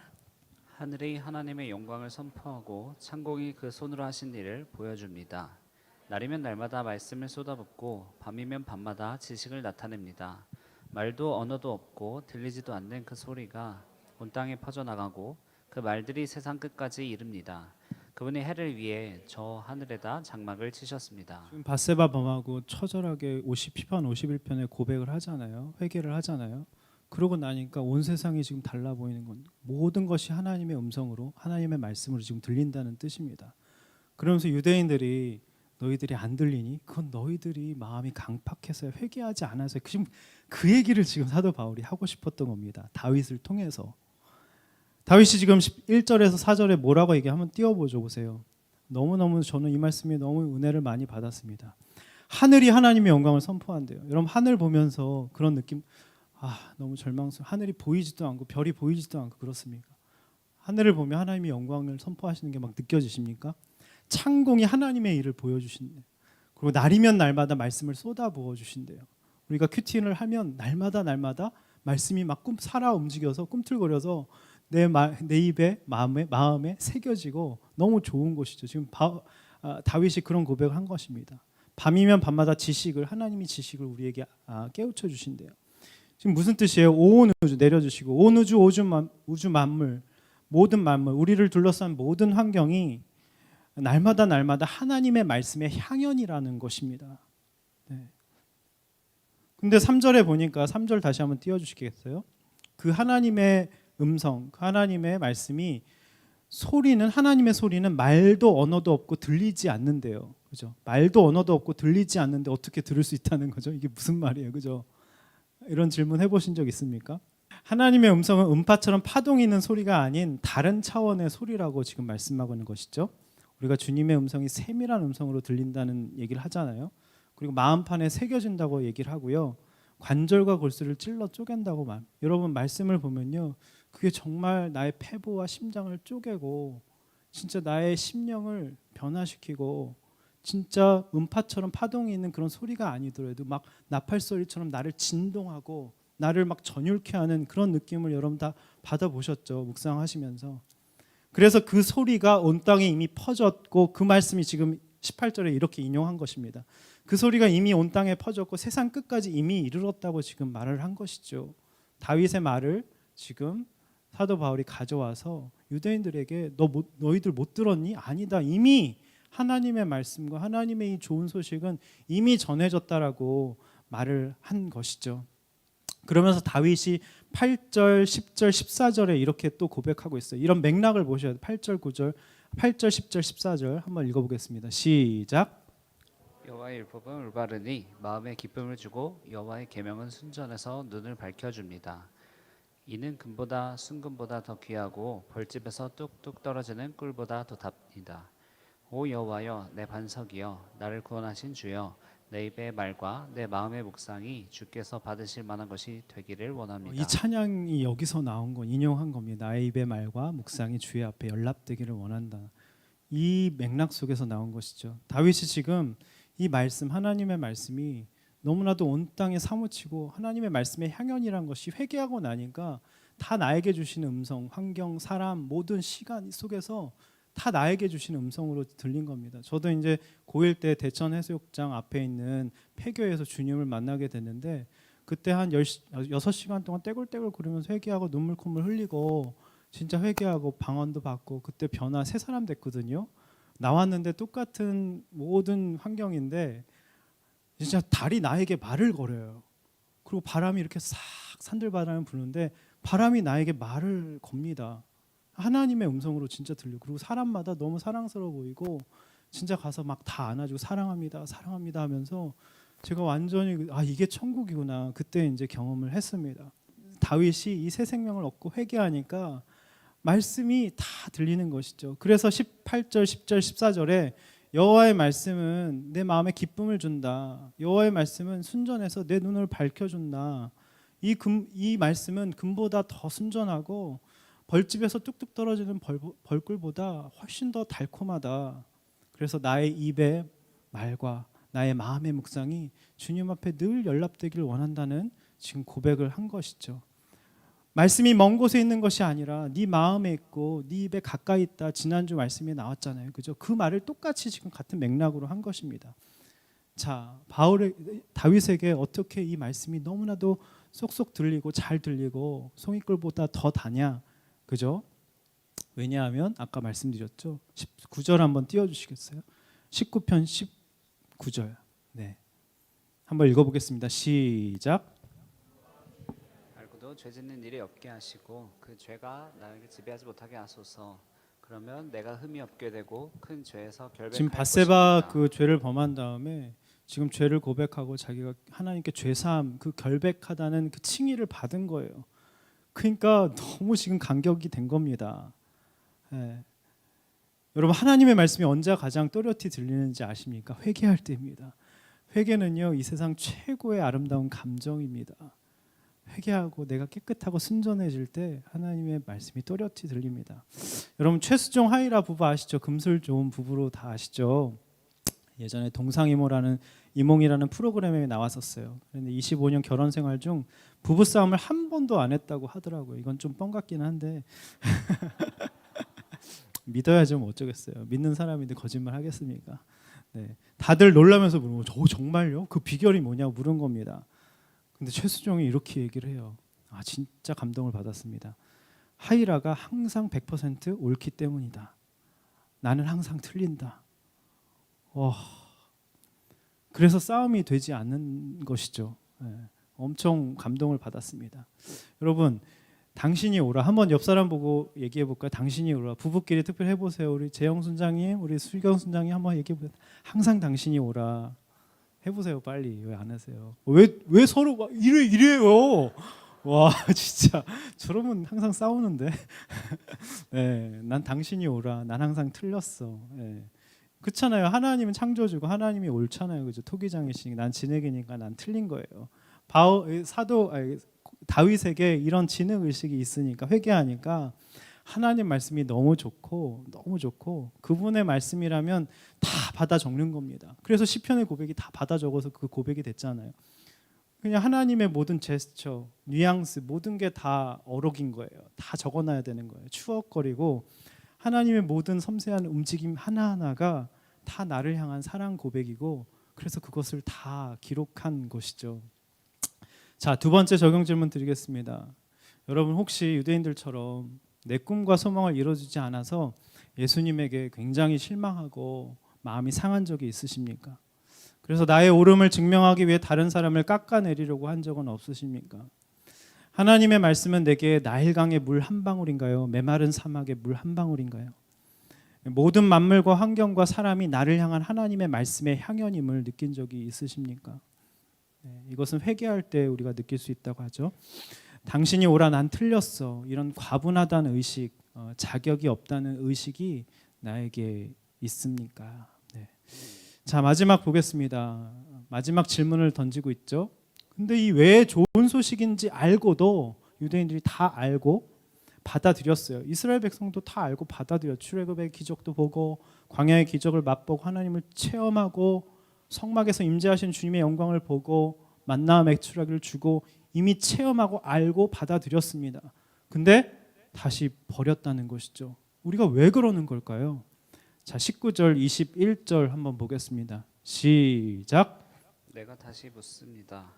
하늘이 하나님의 영광을 선포하고 창공이 그 손으로 하신 일을 보여줍니다. 날이면 날마다 말씀을 쏟아붓고 밤이면 밤마다 지식을 나타냅니다. 말도 언어도 없고 들리지도 않는 그 소리가 온 땅에 퍼져나가고 그 말들이 세상 끝까지 이릅니다. 그분이 해를 위해 저 하늘에다 장막을 치셨습니다. 지금 밧세바 범하고 처절하게 시편 51편에 고백을 하잖아요. 회개를 하잖아요. 그러고 나니까 온 세상이 지금 달라 보이는 건 모든 것이 하나님의 음성으로, 하나님의 말씀으로 지금 들린다는 뜻입니다. 그러면서 유대인들이 너희들이 안 들리니? 그건 너희들이 마음이 강팍해서 회개하지 않아서. 지금 그 얘기를 지금 사도 바울이 하고 싶었던 겁니다. 다윗을 통해서. 다윗이 지금 1절에서 4절에 뭐라고 얘기 한번 띄워보죠. 보세요. 너무너무 저는 이 말씀에 너무 은혜를 많이 받았습니다. 하늘이 하나님의 영광을 선포한대요. 여러분, 하늘 보면서 그런 느낌, 너무 절망스러워. 하늘이 보이지도 않고 별이 보이지도 않고 그렇습니까? 하늘을 보면 하나님의 영광을 선포하시는 게 막 느껴지십니까? 창공이 하나님의 일을 보여주신대요. 그리고 날이면 날마다 말씀을 쏟아부어 주신대요. 우리가 큐티를 하면 날마다 말씀이 막 살아 움직여서 꿈틀거려서 내 입에 마음에 새겨지고 너무 좋은 것이죠. 지금 다윗이 그런 고백을 한 것입니다. 밤이면 밤마다 하나님이 지식을 우리에게 깨우쳐 주신대요. 지금 무슨 뜻이에요? 온 우주 내려주시고 온 우주 우주 만물, 모든 만물, 우리를 둘러싼 모든 환경이 날마다 하나님의 말씀의 향연이라는 것입니다. 네. 근데 3절에 보니까 3절 다시 한번 띄워주시겠어요? 그 하나님의 음성, 그 하나님의 말씀이 하나님의 소리는 말도 언어도 없고 들리지 않는데요. 그죠? 말도 언어도 없고 들리지 않는데 어떻게 들을 수 있다는 거죠? 이게 무슨 말이에요? 그죠? 이런 질문 해보신 적 있습니까? 하나님의 음성은 음파처럼 파동이 있는 소리가 아닌 다른 차원의 소리라고 지금 말씀하고 있는 것이죠. 우리가 주님의 음성이 세밀한 음성으로 들린다는 얘기를 하잖아요. 그리고 마음판에 새겨진다고 얘기를 하고요. 관절과 골수를 찔러 쪼갠다고 여러분 말씀을 보면요. 그게 정말 나의 폐부와 심장을 쪼개고 진짜 나의 심령을 변화시키고 진짜 음파처럼 파동이 있는 그런 소리가 아니더라도 막 나팔 소리처럼 나를 진동하고 나를 막 전율케 하는 그런 느낌을 여러분 다 받아보셨죠? 묵상하시면서. 그래서 그 소리가 온 땅에 이미 퍼졌고 그 말씀이 지금 18절에 이렇게 인용한 것입니다. 그 소리가 이미 온 땅에 퍼졌고 세상 끝까지 이미 이르렀다고 지금 말을 한 것이죠. 다윗의 말을 지금 사도 바울이 가져와서 유대인들에게 너희들 못 들었니? 아니다. 이미 하나님의 말씀과 하나님의 이 좋은 소식은 이미 전해졌다라고 말을 한 것이죠. 그러면서 다윗이 8절, 10절, 14절에 이렇게 또 고백하고 있어요. 이런 맥락을 보셔야 돼요. 8절, 9절, 8절, 10절, 14절 한번 읽어보겠습니다. 시작. 여호와의 율법은 올바르니 마음에 기쁨을 주고 여호와의 계명은 순전해서 눈을 밝혀줍니다. 이는 금보다 순금보다 더 귀하고 벌집에서 뚝뚝 떨어지는 꿀보다 더 답니다. 오 여호와여 내 반석이여 나를 구원하신 주여 내 입의 말과 내 마음의 묵상이 주께서 받으실 만한 것이 되기를 원합니다. 이 찬양이 여기서 나온 건 인용한 겁니다. 나의 입의 말과 묵상이 주의 앞에 연락되기를 원한다. 이 맥락 속에서 나온 것이죠. 다윗이 지금 이 말씀, 하나님의 말씀이 너무나도 온 땅에 사무치고 하나님의 말씀의 향연이란 것이 회개하고 나니까 다 나에게 주시는 음성, 환경, 사람, 모든 시간 속에서 다 나에게 주시는 음성으로 들린 겁니다. 저도 이제 고1 때 대천 해수욕장 앞에 있는 폐교에서 주님을 만나게 됐는데 그때 한 6시간 동안 떼굴떼굴 거리면서 회개하고 눈물 콧물 흘리고 진짜 회개하고 방언도 받고 그때 변화 새 사람 됐거든요. 나왔는데 똑같은 모든 환경인데 진짜 달이 나에게 말을 걸어요. 그리고 바람이 이렇게 싹 산들바람이 부는데 바람이 나에게 말을 겁니다. 하나님의 음성으로 진짜 들려. 그리고 사람마다 너무 사랑스러워 보이고 진짜 가서 막 다 안아주고 사랑합니다, 사랑합니다 하면서 제가 완전히 이게 천국이구나 그때 이제 경험을 했습니다. 다윗이 이 새 생명을 얻고 회개하니까 말씀이 다 들리는 것이죠. 그래서 18절, 10절, 14절에 여호와의 말씀은 내 마음에 기쁨을 준다. 여호와의 말씀은 순전해서 내 눈을 밝혀준다. 이 말씀은 금보다 더 순전하고 벌집에서 뚝뚝 떨어지는 벌꿀보다 훨씬 더 달콤하다. 그래서 나의 입의 말과 나의 마음의 묵상이 주님 앞에 늘 연락되기를 원한다는 지금 고백을 한 것이죠. 말씀이 먼 곳에 있는 것이 아니라 네 마음에 있고 네 입에 가까이 있다. 지난주 말씀이 나왔잖아요. 그죠? 그 말을 똑같이 지금 같은 맥락으로 한 것입니다. 자, 다윗에게 어떻게 이 말씀이 너무나도 쏙쏙 들리고 잘 들리고 송이꿀보다 더 다냐? 그죠? 왜냐하면 아까 말씀드렸죠. 19절 한번 띄워 주시겠어요? 19편 19절. 네. 한번 읽어 보겠습니다. 시작. 알고도 죄 짓는 일이 없게 하시고 그 죄가 나에게 지배하지 못하게 하소서. 그러면 내가 흠이 없게 되고 큰 죄에서 결백할 지금 것입니다. 밧세바 그 죄를 범한 다음에 지금 죄를 고백하고 자기가 하나님께 죄사함 그 결백하다는 그 칭의를 받은 거예요. 그러니까 너무 지금 감격이 된 겁니다. 예. 여러분 하나님의 말씀이 언제 가장 또렷이 들리는지 아십니까? 회개할 때입니다. 회개는요 이 세상 최고의 아름다운 감정입니다. 회개하고 내가 깨끗하고 순전해질 때 하나님의 말씀이 또렷이 들립니다. 여러분 최수종 하이라 부부 아시죠? 금술 좋은 부부로 다 아시죠? 예전에 동상이몽이라는 프로그램에 나왔었어요. 그런데 25년 결혼 생활 중 부부 싸움을 한 번도 안 했다고 하더라고요. 이건 좀 뻥 같긴 한데 믿어야지 뭐 어쩌겠어요. 믿는 사람인데 거짓말 하겠습니까? 네. 다들 놀라면서 물어보고 저 정말요? 그 비결이 뭐냐고 물은 겁니다. 근데 최수종이 이렇게 얘기를 해요. 진짜 감동을 받았습니다. 하이라가 항상 100% 옳기 때문이다. 나는 항상 틀린다. 그래서 싸움이 되지 않는 것이죠. 엄청 감동을 받았습니다. 여러분 당신이 오라 한번 옆 사람 보고 얘기해 볼까요? 당신이 오라 부부끼리 특별히 해보세요. 우리 재영 순장님, 우리 수경 순장님 한번 얘기해 보세요. 항상 당신이 오라 해보세요. 빨리 왜 안 하세요? 왜 서로 막 이래요? 와 진짜 저러면 항상 싸우는데. 네, 난 당신이 오라. 난 항상 틀렸어. 네. 그렇잖아요. 하나님은 창조주고 하나님이 옳잖아요. 그죠? 토기장이시니까 난 진흙이니까 난 틀린 거예요. 다윗에게 이런 진흙 의식이 있으니까 회개하니까 하나님 말씀이 너무 좋고 그분의 말씀이라면 다 받아 적는 겁니다. 그래서 시편의 고백이 다 받아 적어서 그 고백이 됐잖아요. 그냥 하나님의 모든 제스처, 뉘앙스 모든 게 다 어록인 거예요. 다 적어놔야 되는 거예요. 추억거리고 하나님의 모든 섬세한 움직임 하나하나가 다 나를 향한 사랑 고백이고 그래서 그것을 다 기록한 것이죠. 자, 두 번째 적용 질문 드리겠습니다. 여러분 혹시 유대인들처럼 내 꿈과 소망을 이뤄주지 않아서 예수님에게 굉장히 실망하고 마음이 상한 적이 있으십니까? 그래서 나의 옳음을 증명하기 위해 다른 사람을 깎아내리려고 한 적은 없으십니까? 하나님의 말씀은 내게 나일강의 물 한 방울인가요? 메마른 사막의 물 한 방울인가요? 모든 만물과 환경과 사람이 나를 향한 하나님의 말씀의 향연임을 느낀 적이 있으십니까? 이것은 회개할 때 우리가 느낄 수 있다고 하죠. 당신이 옳아 난 틀렸어 이런 과분하다는 의식, 자격이 없다는 의식이 나에게 있습니까? 네. 자, 마지막 보겠습니다. 마지막 질문을 던지고 있죠. 근데 이 왜 좋은 소식인지 알고도 유대인들이 다 알고 받아들였어요. 이스라엘 백성도 다 알고 받아들였죠. 출애굽의 기적도 보고 광야의 기적을 맛보고 하나님을 체험하고 성막에서 임재하신 주님의 영광을 보고 만나 맥주라기를 주고 이미 체험하고 알고 받아들였습니다. 근데 다시 버렸다는 것이죠. 우리가 왜 그러는 걸까요? 자, 19절 21절 한번 보겠습니다. 시작. 내가 다시 묻습니다.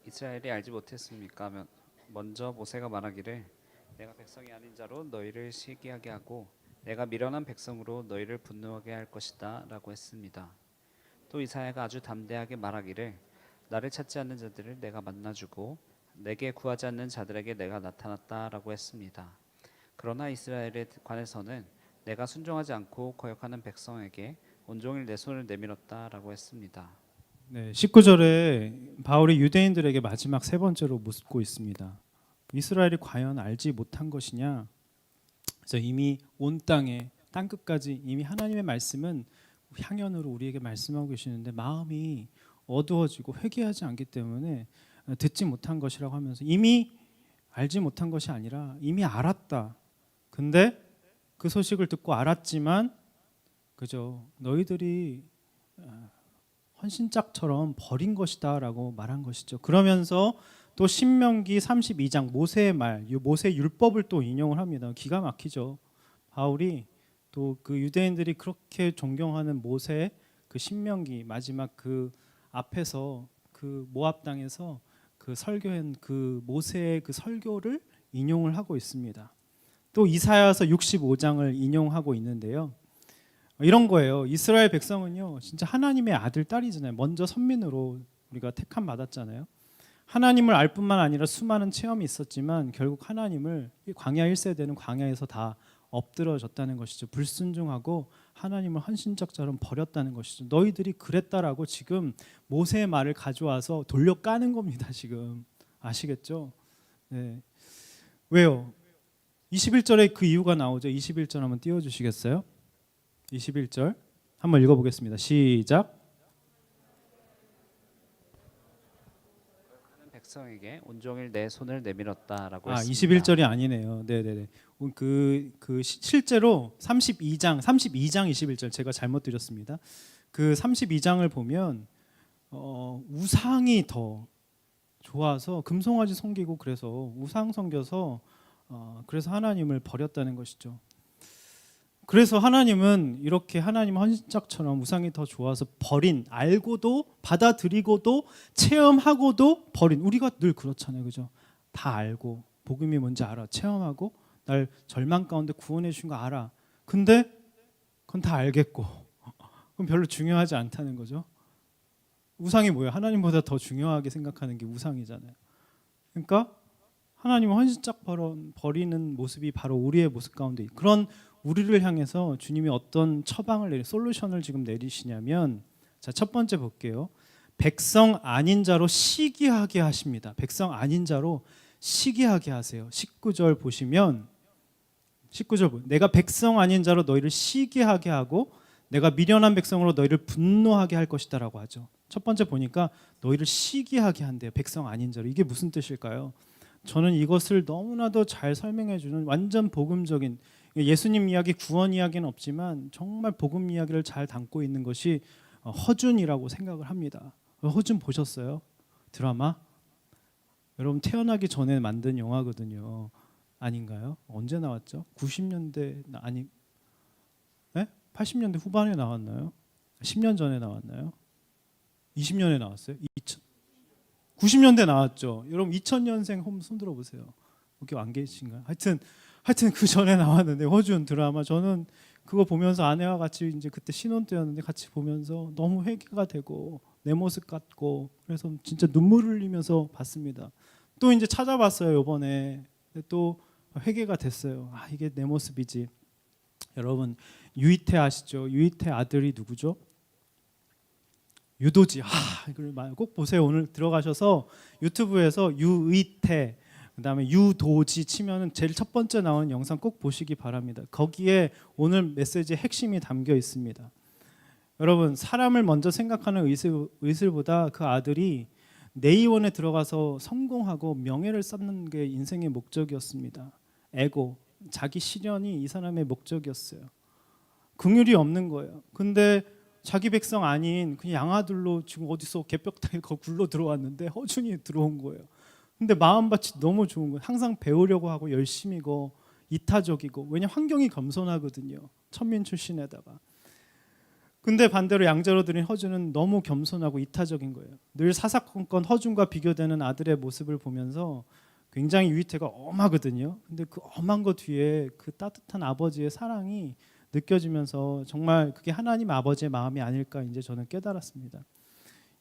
이스라엘이 알지 못했습니까? 먼저 모세가 말하기를 내가 백성이 아닌 자로 너희를 시기하게 하고 내가 미련한 백성으로 너희를 분노하게 할 것이다 라고 했습니다. 또 이사야가 아주 담대하게 말하기를 나를 찾지 않는 자들을 내가 만나주고 내게 구하지 않는 자들에게 내가 나타났다 라고 했습니다. 그러나 이스라엘에 관해서는 내가 순종하지 않고 거역하는 백성에게 온종일 내 손을 내밀었다 라고 했습니다. 네, 19절에 바울이 유대인들에게 마지막 세 번째로 묻고 있습니다. 이스라엘이 과연 알지 못한 것이냐? 그래서 이미 온 땅에 땅 끝까지 이미 하나님의 말씀은 향연으로 우리에게 말씀하고 계시는데 마음이 어두워지고 회개하지 않기 때문에 듣지 못한 것이라고 하면서 이미 알지 못한 것이 아니라 이미 알았다. 근데 그 소식을 듣고 알았지만 그죠? 너희들이 헌신짝처럼 버린 것이다라고 말한 것이죠. 그러면서 또 신명기 32장 모세의 말, 모세 율법을 또 인용을 합니다. 기가 막히죠. 바울이 또 그 유대인들이 그렇게 존경하는 모세 그 신명기 마지막 그 앞에서 그 모압 땅에서 그 설교한 그 모세의 그 설교를 인용을 하고 있습니다. 또 이사야서 65장을 인용하고 있는데요. 이런 거예요. 이스라엘 백성은요, 진짜 하나님의 아들 딸이잖아요. 먼저 선민으로 우리가 택함 받았잖아요. 하나님을 알 뿐만 아니라 수많은 체험이 있었지만 결국 하나님을 광야 1세대는 광야에서 다 엎드러졌다는 것이죠. 불순종하고 하나님을 헌신짝처럼 버렸다는 것이죠. 너희들이 그랬다라고 지금 모세의 말을 가져와서 돌려 까는 겁니다. 지금 아시겠죠? 네. 왜요? 21절에 그 이유가 나오죠. 21절 한번 띄워주시겠어요? 21절 한번 읽어보겠습니다. 시작. 백성에게 온종일 내 손을 내밀었다라고 아, 했습니다. 21절이 아니네요. 네네네. 실제로 32장 21절 제가 잘못 드렸습니다. 그 32장을 보면 우상이 더 좋아서 금송아지 섬기고 그래서 우상 섬겨서 그래서 하나님을 버렸다는 것이죠. 그래서 하나님은 이렇게 하나님 헌신짝처럼 우상이 더 좋아서 버린, 알고도 받아들이고도 체험하고도 버린, 우리가 늘 그렇잖아요. 그죠? 다 알고 복음이 뭔지 알아. 체험하고 날 절망 가운데 구원해 주신 거 알아. 근데 그건 다 알겠고 그럼 별로 중요하지 않다는 거죠. 우상이 뭐예요? 하나님보다 더 중요하게 생각하는 게 우상이잖아요. 그러니까 하나님은 헌신짝 버리는 모습이 바로 우리의 모습 가운데 그런 우리를 향해서 주님이 어떤 처방을 솔루션을 지금 내리시냐면, 자, 첫 번째 볼게요. 백성 아닌 자로 시기하게 하십니다. 백성 아닌 자로 시기하게 하세요. 19절 보시면 19절 내가 백성 아닌 자로 너희를 시기하게 하고 내가 미련한 백성으로 너희를 분노하게 할 것이다라고 하죠. 첫 번째 보니까 너희를 시기하게 한대요. 백성 아닌 자로. 이게 무슨 뜻일까요? 저는 이것을 너무나도 잘 설명해 주는 완전 복음적인 예수님 이야기, 구원 이야기는 없지만 정말 복음 이야기를 잘 담고 있는 것이 허준이라고 생각을 합니다. 허준 보셨어요? 드라마? 여러분 태어나기 전에 만든 영화거든요. 아닌가요? 언제 나왔죠? 90년대 아니, 네? 80년대 후반에 나왔나요? 10년 전에 나왔나요? 20년에 나왔어요? 90년대 나왔죠. 여러분 2000년생 한번 손 들어보세요. 여기 안 계신가요? 하여튼 그 전에 나왔는데 허준 드라마 저는 그거 보면서 아내와 같이 이제 그때 신혼 때였는데 같이 보면서 너무 회개가 되고 내 모습 같고 그래서 진짜 눈물 흘리면서 봤습니다. 또 이제 찾아봤어요 이번에 또 회개가 됐어요. 아 이게 내 모습이지. 여러분 유이태 아시죠? 유이태 아들이 누구죠? 유도지. 이걸 꼭 보세요. 오늘 들어가셔서 유튜브에서 유의태 그다음에 유도지 치면은 제일 첫 번째 나오는 영상 꼭 보시기 바랍니다. 거기에 오늘 메시지의 핵심이 담겨 있습니다. 여러분 사람을 먼저 생각하는 의술보다 그 아들이 내의원에 들어가서 성공하고 명예를 쌓는 게 인생의 목적이었습니다. 에고, 자기 실현이 이 사람의 목적이었어요. 긍휼이 없는 거예요. 근데 자기 백성 아닌 그냥 양아들로 지금 어디서 개벽다에 굴러 들어왔는데 허준이 들어온 거예요. 근데 마음밭이 너무 좋은 거예요. 항상 배우려고 하고 열심이고 이타적이고 왜냐 환경이 겸손하거든요. 천민 출신에다가. 근데 반대로 양자로 들인 허준은 너무 겸손하고 이타적인 거예요. 늘 사사건건 허준과 비교되는 아들의 모습을 보면서 굉장히 유희태가 엄하거든요. 근데 그 엄한 것 뒤에 그 따뜻한 아버지의 사랑이 느껴지면서 정말 그게 하나님 아버지의 마음이 아닐까 이제 저는 깨달았습니다.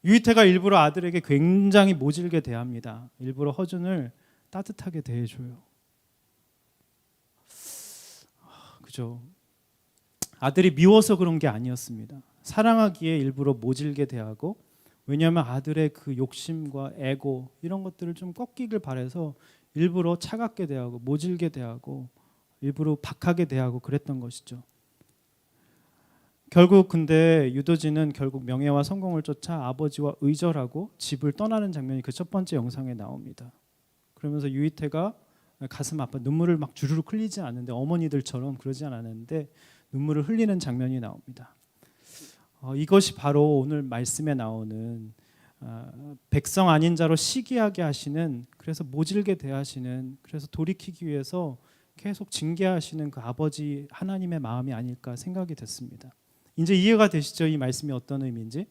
유희태가 일부러 아들에게 굉장히 모질게 대합니다. 일부러 허준을 따뜻하게 대해줘요. 그죠? 아들이 미워서 그런 게 아니었습니다. 사랑하기에 일부러 모질게 대하고 왜냐하면 아들의 그 욕심과 에고 이런 것들을 좀 꺾이길 바라서 일부러 차갑게 대하고 모질게 대하고 일부러 박하게 대하고 그랬던 것이죠. 결국 근데 유도진은 결국 명예와 성공을 쫓아 아버지와 의절하고 집을 떠나는 장면이 그 첫 번째 영상에 나옵니다. 그러면서 유희태가 가슴 아파 눈물을 막 주르륵 흘리지 않는데 어머니들처럼 그러지 않았는데 눈물을 흘리는 장면이 나옵니다. 이것이 바로 오늘 말씀에 나오는 백성 아닌 자로 시기하게 하시는 그래서 모질게 대하시는 그래서 돌이키기 위해서 계속 징계하시는 그 아버지 하나님의 마음이 아닐까 생각이 됐습니다. 이제 이해가 되시죠? 이 말씀이 어떤 의미인지.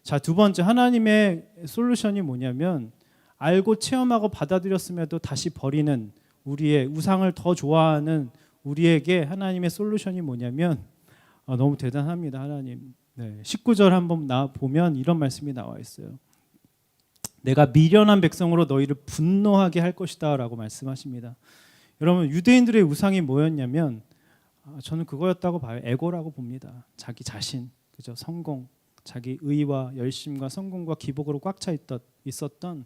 자, 두 번째 하나님의 솔루션이 뭐냐면 알고 체험하고 받아들였음에도 다시 버리는 우리의 우상을 더 좋아하는 우리에게 하나님의 솔루션이 뭐냐면 너무 대단합니다. 하나님. 네, 19절 한번 보면 이런 말씀이 나와 있어요. 내가 미련한 백성으로 너희를 분노하게 할 것이다 라고 말씀하십니다. 여러분 유대인들의 우상이 뭐였냐면 저는 그거였다고 봐요. 에고라고 봅니다. 자기 자신, 그죠? 성공, 자기 의와 열심과 성공과 기복으로 꽉 차 있었던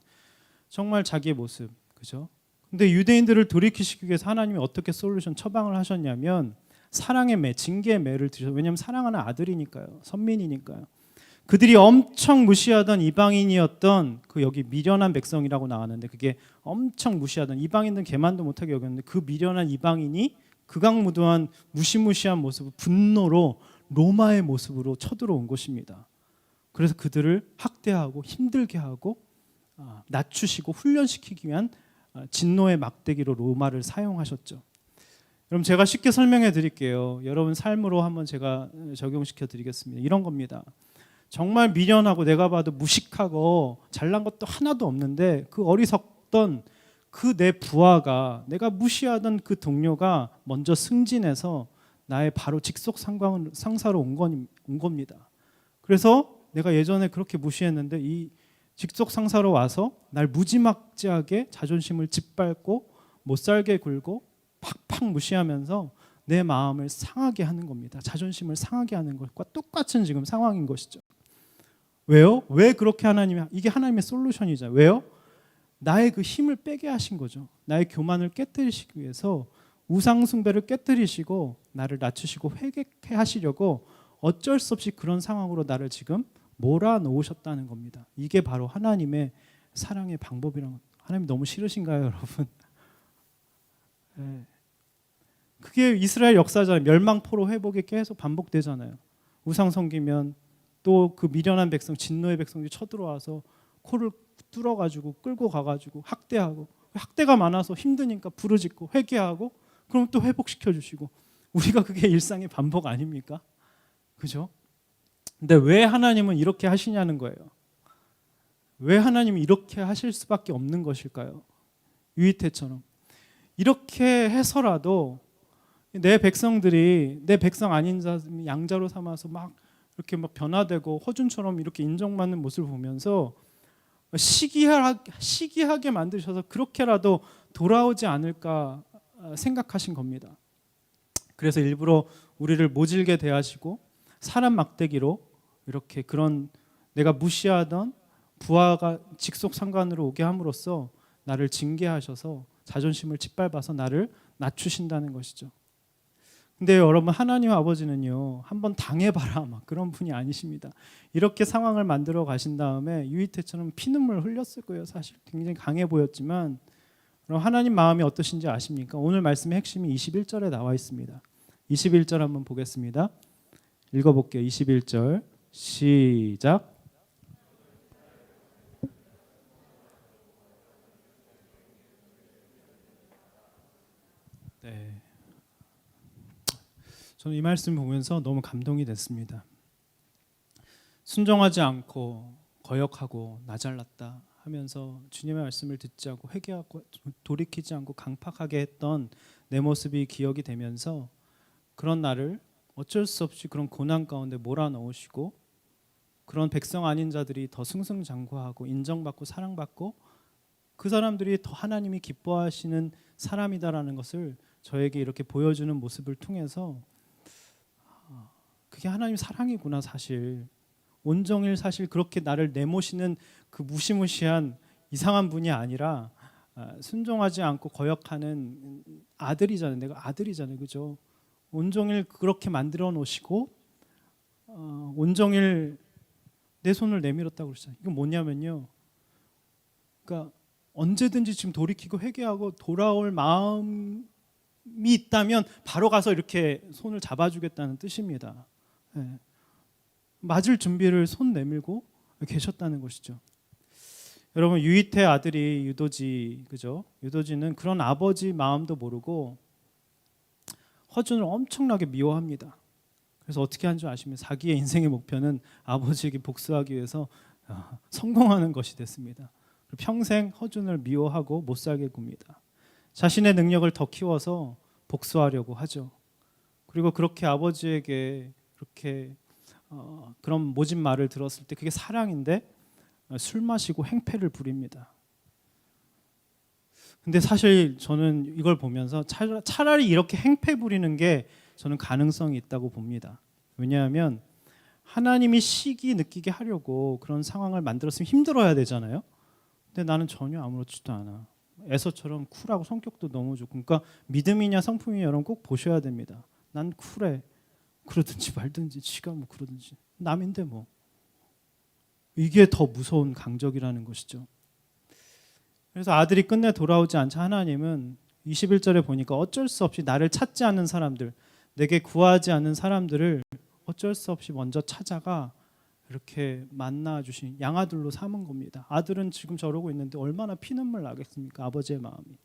정말 자기의 모습, 그죠? 근데 유대인들을 돌이키시기 위해서 하나님이 어떻게 솔루션 처방을 하셨냐면 사랑의 매, 징계의 매를 드셔서 왜냐하면 사랑하는 아들이니까요, 선민이니까요. 그들이 엄청 무시하던 이방인이었던 그 여기 미련한 백성이라고 나왔는데 그게 엄청 무시하던 이방인들은 개만도 못하게 여겼는데 그 미련한 이방인이 극악무도한 무시무시한 모습을 분노로 로마의 모습으로 쳐들어온 것입니다. 그래서 그들을 학대하고 힘들게 하고 낮추시고 훈련시키기 위한 진노의 막대기로 로마를 사용하셨죠. 여러분 제가 쉽게 설명해 드릴게요. 여러분 삶으로 한번 제가 적용시켜 드리겠습니다. 이런 겁니다. 정말 미련하고 내가 봐도 무식하고 잘난 것도 하나도 없는데 그 어리석던 그 내 부하가 내가 무시하던 그 동료가 먼저 승진해서 나의 바로 직속 상사로 온 겁니다. 그래서 내가 예전에 그렇게 무시했는데 이 직속 상사로 와서 날 무지막지하게 자존심을 짓밟고 못살게 굴고 팍팍 무시하면서 내 마음을 상하게 하는 겁니다. 자존심을 상하게 하는 것과 똑같은 지금 상황인 것이죠. 왜요? 왜 그렇게 이게 하나님의 솔루션이죠. 왜요? 나의 그 힘을 빼게 하신 거죠. 나의 교만을 깨뜨리시기 위해서 우상 숭배를 깨뜨리시고 나를 낮추시고 회개케 하시려고 어쩔 수 없이 그런 상황으로 나를 지금 몰아놓으셨다는 겁니다. 이게 바로 하나님의 사랑의 방법이라는 것. 하나님 너무 싫으신가요, 여러분? 네. 그게 이스라엘 역사잖아요. 멸망포로 회복이 계속 반복되잖아요. 우상 섬기면 또 그 미련한 백성, 진노의 백성들이 쳐들어와서 코를 뚫어가지고 끌고 가가지고 학대하고, 학대가 많아서 힘드니까 부르짖고 회개하고, 그럼 또 회복시켜 주시고. 우리가 그게 일상의 반복 아닙니까? 그죠? 근데 왜 하나님은 이렇게 하시냐는 거예요. 왜 하나님이 이렇게 하실 수밖에 없는 것일까요? 유이태처럼 이렇게 해서라도 내 백성들이 내 백성 아닌 자 양자로 삼아서 막 이렇게 막 변화되고 허준처럼 이렇게 인정받는 모습을 보면서 시기하게 만드셔서 그렇게라도 돌아오지 않을까 생각하신 겁니다. 그래서 일부러 우리를 모질게 대하시고 사람 막대기로 이렇게 그런 내가 무시하던 부하가 직속상관으로 오게 함으로써 나를 징계하셔서 자존심을 짓밟아서 나를 낮추신다는 것이죠. 근데 여러분, 하나님 아버지는요, 한번 당해봐라 막 그런 분이 아니십니다. 이렇게 상황을 만들어 가신 다음에 유이태처럼 피눈물 흘렸을 거예요. 사실 굉장히 강해 보였지만, 그럼 하나님 마음이 어떠신지 아십니까? 오늘 말씀의 핵심이 21절에 나와 있습니다. 21절 한번 보겠습니다. 읽어볼게요. 21절 시작. 네, 저는 이 말씀 보면서 너무 감동이 됐습니다. 순종하지 않고 거역하고 나 잘났다 하면서 주님의 말씀을 듣지 않고 회개하고 돌이키지 않고 강팍하게 했던 내 모습이 기억이 되면서 그런 나를 어쩔 수 없이 그런 고난 가운데 몰아넣으시고 그런 백성 아닌 자들이 더 승승장구하고 인정받고 사랑받고 그 사람들이 더 하나님이 기뻐하시는 사람이다라는 것을 저에게 이렇게 보여주는 모습을 통해서 그게 하나님 사랑이구나. 사실 온종일 사실 그렇게 나를 내모시는 그 무시무시한 이상한 분이 아니라 순종하지 않고 거역하는 아들이잖아요. 내가 아들이잖아요. 그죠? 온종일 그렇게 만들어 놓으시고 온종일 내 손을 내밀었다고 그러잖아요. 이건 뭐냐면요, 그러니까 언제든지 지금 돌이키고 회개하고 돌아올 마음이 있다면 바로 가서 이렇게 손을 잡아주겠다는 뜻입니다. 네. 맞을 준비를 손 내밀고 계셨다는 것이죠. 여러분, 유이태 아들이 유도지, 그죠? 유도지는 그런 아버지 마음도 모르고 허준을 엄청나게 미워합니다. 그래서 어떻게 한 줄 아시면 자기의 인생의 목표는 아버지에게 복수하기 위해서 성공하는 것이 됐습니다. 평생 허준을 미워하고 못 살게 굽니다. 자신의 능력을 더 키워서 복수하려고 하죠. 그리고 그렇게 아버지에게 그렇게 그런 모진 말을 들었을 때 그게 사랑인데 술 마시고 행패를 부립니다. 근데 사실 저는 이걸 보면서 차라리 이렇게 행패 부리는 게 저는 가능성이 있다고 봅니다. 왜냐하면 하나님이 시기 느끼게 하려고 그런 상황을 만들었으면 힘들어야 되잖아요. 근데 나는 전혀 아무렇지도 않아. 에서처럼 쿨하고 성격도 너무 좋고, 그러니까 믿음이냐 성품이냐 여러분 꼭 보셔야 됩니다. 난 쿨해. 그러든지 말든지 지가 뭐 그러든지 남인데 뭐. 이게 더 무서운 강적이라는 것이죠. 그래서 아들이 끝내 돌아오지 않자 하나님은 21절에 보니까 어쩔 수 없이 나를 찾지 않는 사람들, 내게 구하지 않는 사람들을 어쩔 수 없이 먼저 찾아가 이렇게 만나 주신 양아들로 삼은 겁니다. 아들은 지금 저러고 있는데 얼마나 피눈물 나겠습니까? 아버지의 마음이.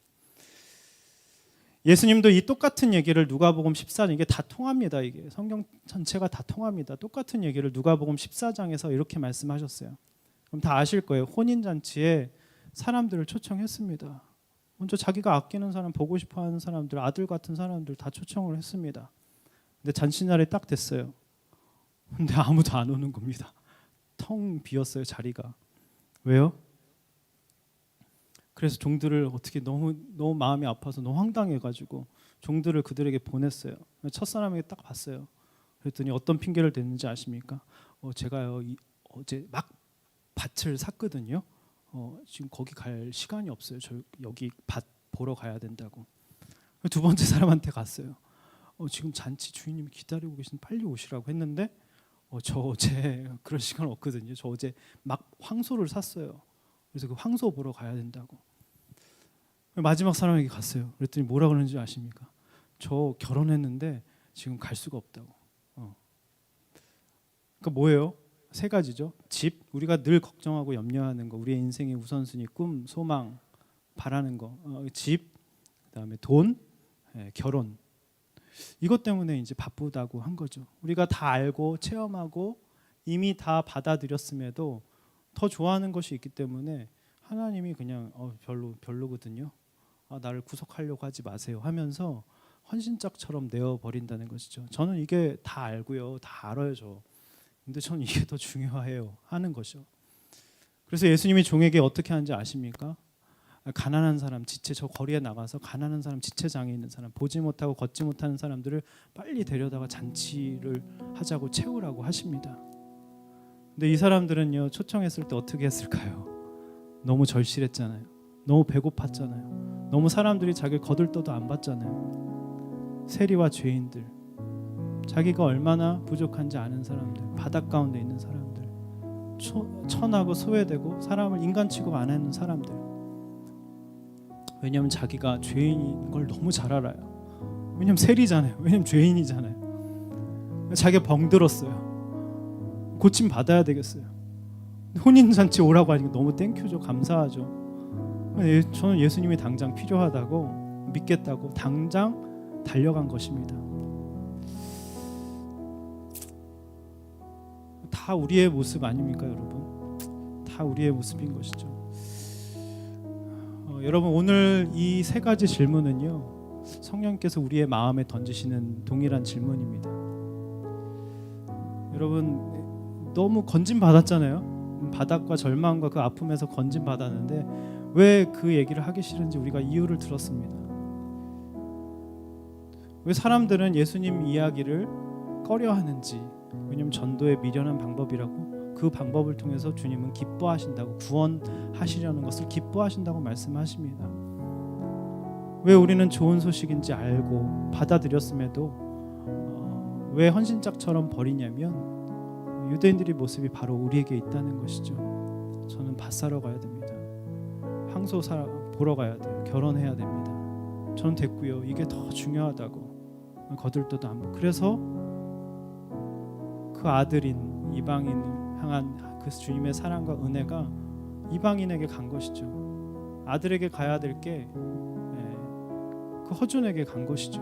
예수님도 이 똑같은 얘기를 누가복음 14장, 이게 다 통합니다. 이게 성경 전체가 다 통합니다. 똑같은 얘기를 누가복음 14장에서 이렇게 말씀하셨어요. 그럼 다 아실 거예요. 혼인잔치에 사람들을 초청했습니다. 먼저 자기가 아끼는 사람, 보고 싶어하는 사람들, 아들 같은 사람들 다 초청을 했습니다. 근데 잔치날이 딱 됐어요. 근데 아무도 안 오는 겁니다. 텅 비었어요, 자리가. 왜요? 그래서 종들을 어떻게 너무 마음이 아파서 너무 황당해가지고 종들을 그들에게 보냈어요. 첫사람에게 딱 봤어요. 그랬더니 어떤 핑계를 댔는지 아십니까? 제가요 어제 막 밭을 샀거든요. 지금 거기 갈 시간이 없어요. 저 여기 밭 보러 가야 된다고. 두 번째 사람한테 갔어요. 지금 잔치 주인님이 기다리고 계신, 빨리 오시라고 했는데 저 어제 그럴 시간 없거든요. 저 어제 막 황소를 샀어요. 그래서 그 황소 보러 가야 된다고. 마지막 사람에게 갔어요. 그랬더니 뭐라 그러는지 아십니까? 저 결혼했는데 지금 갈 수가 없다고. 그러니까 뭐예요? 세 가지죠. 집, 우리가 늘 걱정하고 염려하는 거, 우리의 인생의 우선순위, 꿈, 소망, 바라는 거. 집, 그다음에 돈, 결혼. 이것 때문에 이제 바쁘다고 한 거죠. 우리가 다 알고 체험하고 이미 다 받아들였음에도 더 좋아하는 것이 있기 때문에 하나님이 그냥 별로거든요. 나를 구속하려고 하지 마세요 하면서 헌신짝처럼 내어버린다는 것이죠. 저는 이게 다 알고요. 다 알아요 저. 근데 저는 이게 더 중요해요 하는 것이죠. 그래서 예수님이 종에게 어떻게 하는지 아십니까? 가난한 사람, 지체, 저 거리에 나가서 가난한 사람, 지체장애 있는 사람, 보지 못하고 걷지 못하는 사람들을 빨리 데려다가 잔치를 하자고 채우라고 하십니다. 근데 이 사람들은요, 초청했을 때 어떻게 했을까요? 너무 절실했잖아요. 너무 배고팠잖아요. 너무 사람들이 자기를 거들떠도 안 봤잖아요. 세리와 죄인들, 자기가 얼마나 부족한지 아는 사람들, 바닷 가운데 있는 사람들, 천하고 소외되고 사람을 인간 취급 안 하는 사람들. 왜냐하면 자기가 죄인인 걸 너무 잘 알아요. 왜냐하면 세리잖아요. 왜냐하면 죄인이잖아요. 자기가 병들었어요. 고침 받아야 되겠어요. 혼인잔치 오라고 하니까 너무 땡큐죠. 감사하죠. 저는 예수님이 당장 필요하다고 믿겠다고 당장 달려간 것입니다. 다 우리의 모습 아닙니까, 여러분? 다 우리의 모습인 것이죠. 여러분, 오늘 이 세 가지 질문은요, 성령께서 우리의 마음에 던지시는 동일한 질문입니다. 여러분, 너무 건진 받았잖아요. 바닥과 절망과 그 아픔에서 건진 받았는데 왜 그 얘기를 하기 싫은지 우리가 이유를 들었습니다. 왜 사람들은 예수님 이야기를 꺼려하는지. 왜냐하면 전도의 미련한 방법이라고, 그 방법을 통해서 주님은 기뻐하신다고, 구원하시려는 것을 기뻐하신다고 말씀하십니다. 왜 우리는 좋은 소식인지 알고 받아들였음에도 왜 헌신짝처럼 버리냐면 유대인들의 모습이 바로 우리에게 있다는 것이죠. 저는 밭 사러 가야 됩니다. 황소 보러 가야 돼요. 결혼해야 됩니다. 저는 됐고요. 이게 더 중요하다고 거들떠도 안 보고. 그래서 그 아들인 이방인을 향한 그 주님의 사랑과 은혜가 이방인에게 간 것이죠. 아들에게 가야 될 게 그 허준에게 간 것이죠.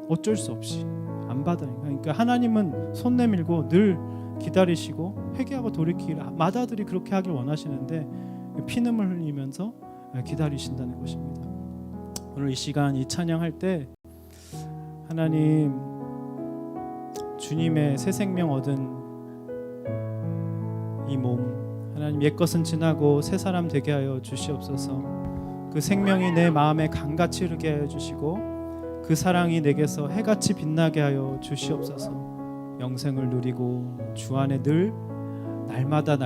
어쩔 수 없이 안 받으니까. 그러니까 하나님은 손 내밀고 늘 기다리시고 회개하고 돌이키기를 마다들이 그렇게 하길 원하시는데 피눈물 흘리면서 기다리신다는 것입니다. 오늘 이 시간 이 찬양할 때 하나님, 주님의 새 생명 얻은 이 몸, 하나님 옛것은 지나고 새 사람 되게 하여 주시옵소서. 그 생명이 내 마음에 강같이 흐르게 하여 주시고 그 사랑이 내게서 해같이 빛나게 하여 주시옵소서. 영생을 누리고 주 안에 늘 날마다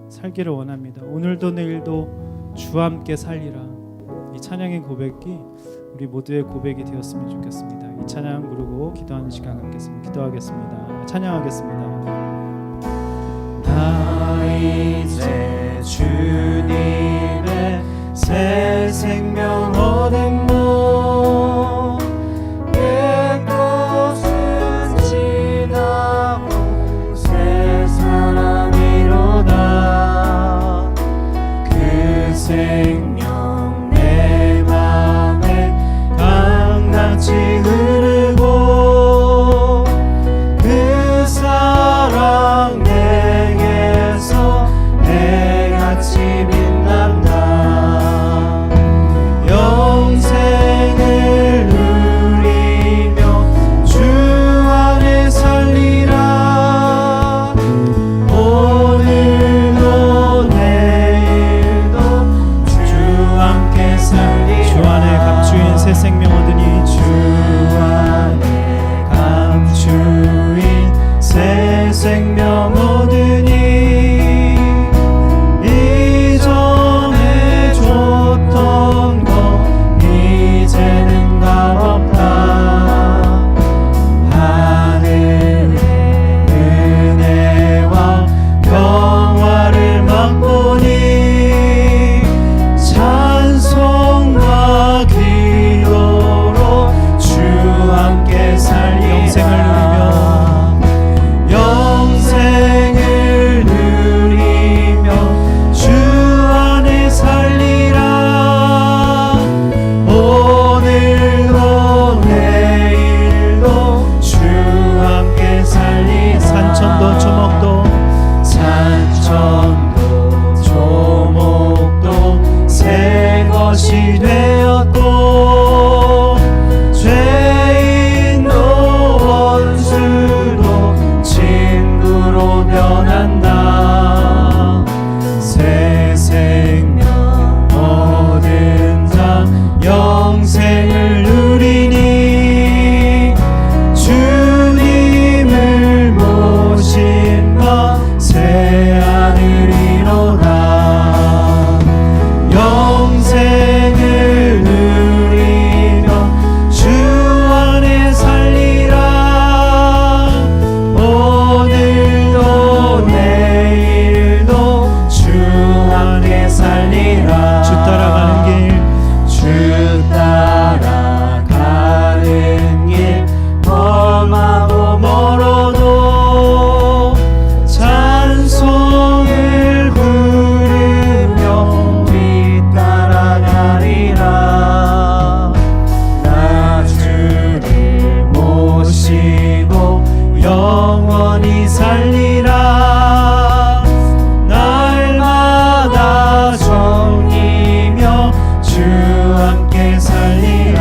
살기를 원합니다. 오늘도 내일도 주와 함께 살리라. 이 찬양의 고백이 우리 모두의 고백이 되었으면 좋겠습니다. 이 찬양 부르고 기도하는 시간 갖겠습니다. 기도하겠습니다. 찬양하겠습니다. 나 이제 주님의 새 생명 얻은 몸, 옛것은 지나고 새 사람이로다. 그 생명 내 맘에 강같이 흐르고 그 사랑 내게서 해같이 빛난다. 영생을 누리며 주 안에 살리라. 오늘도 내일도 주 함께 살리라. 주 안에 감추인 새 생명 얻으니 주 안에 감추인 새 생명 얻으니 이전에 줬던 것 이제는 값없다. 하늘의 은혜와 평화를 맛보니 찬송과 기도로 살리라. 날마다 정이며 주 함께 살리라.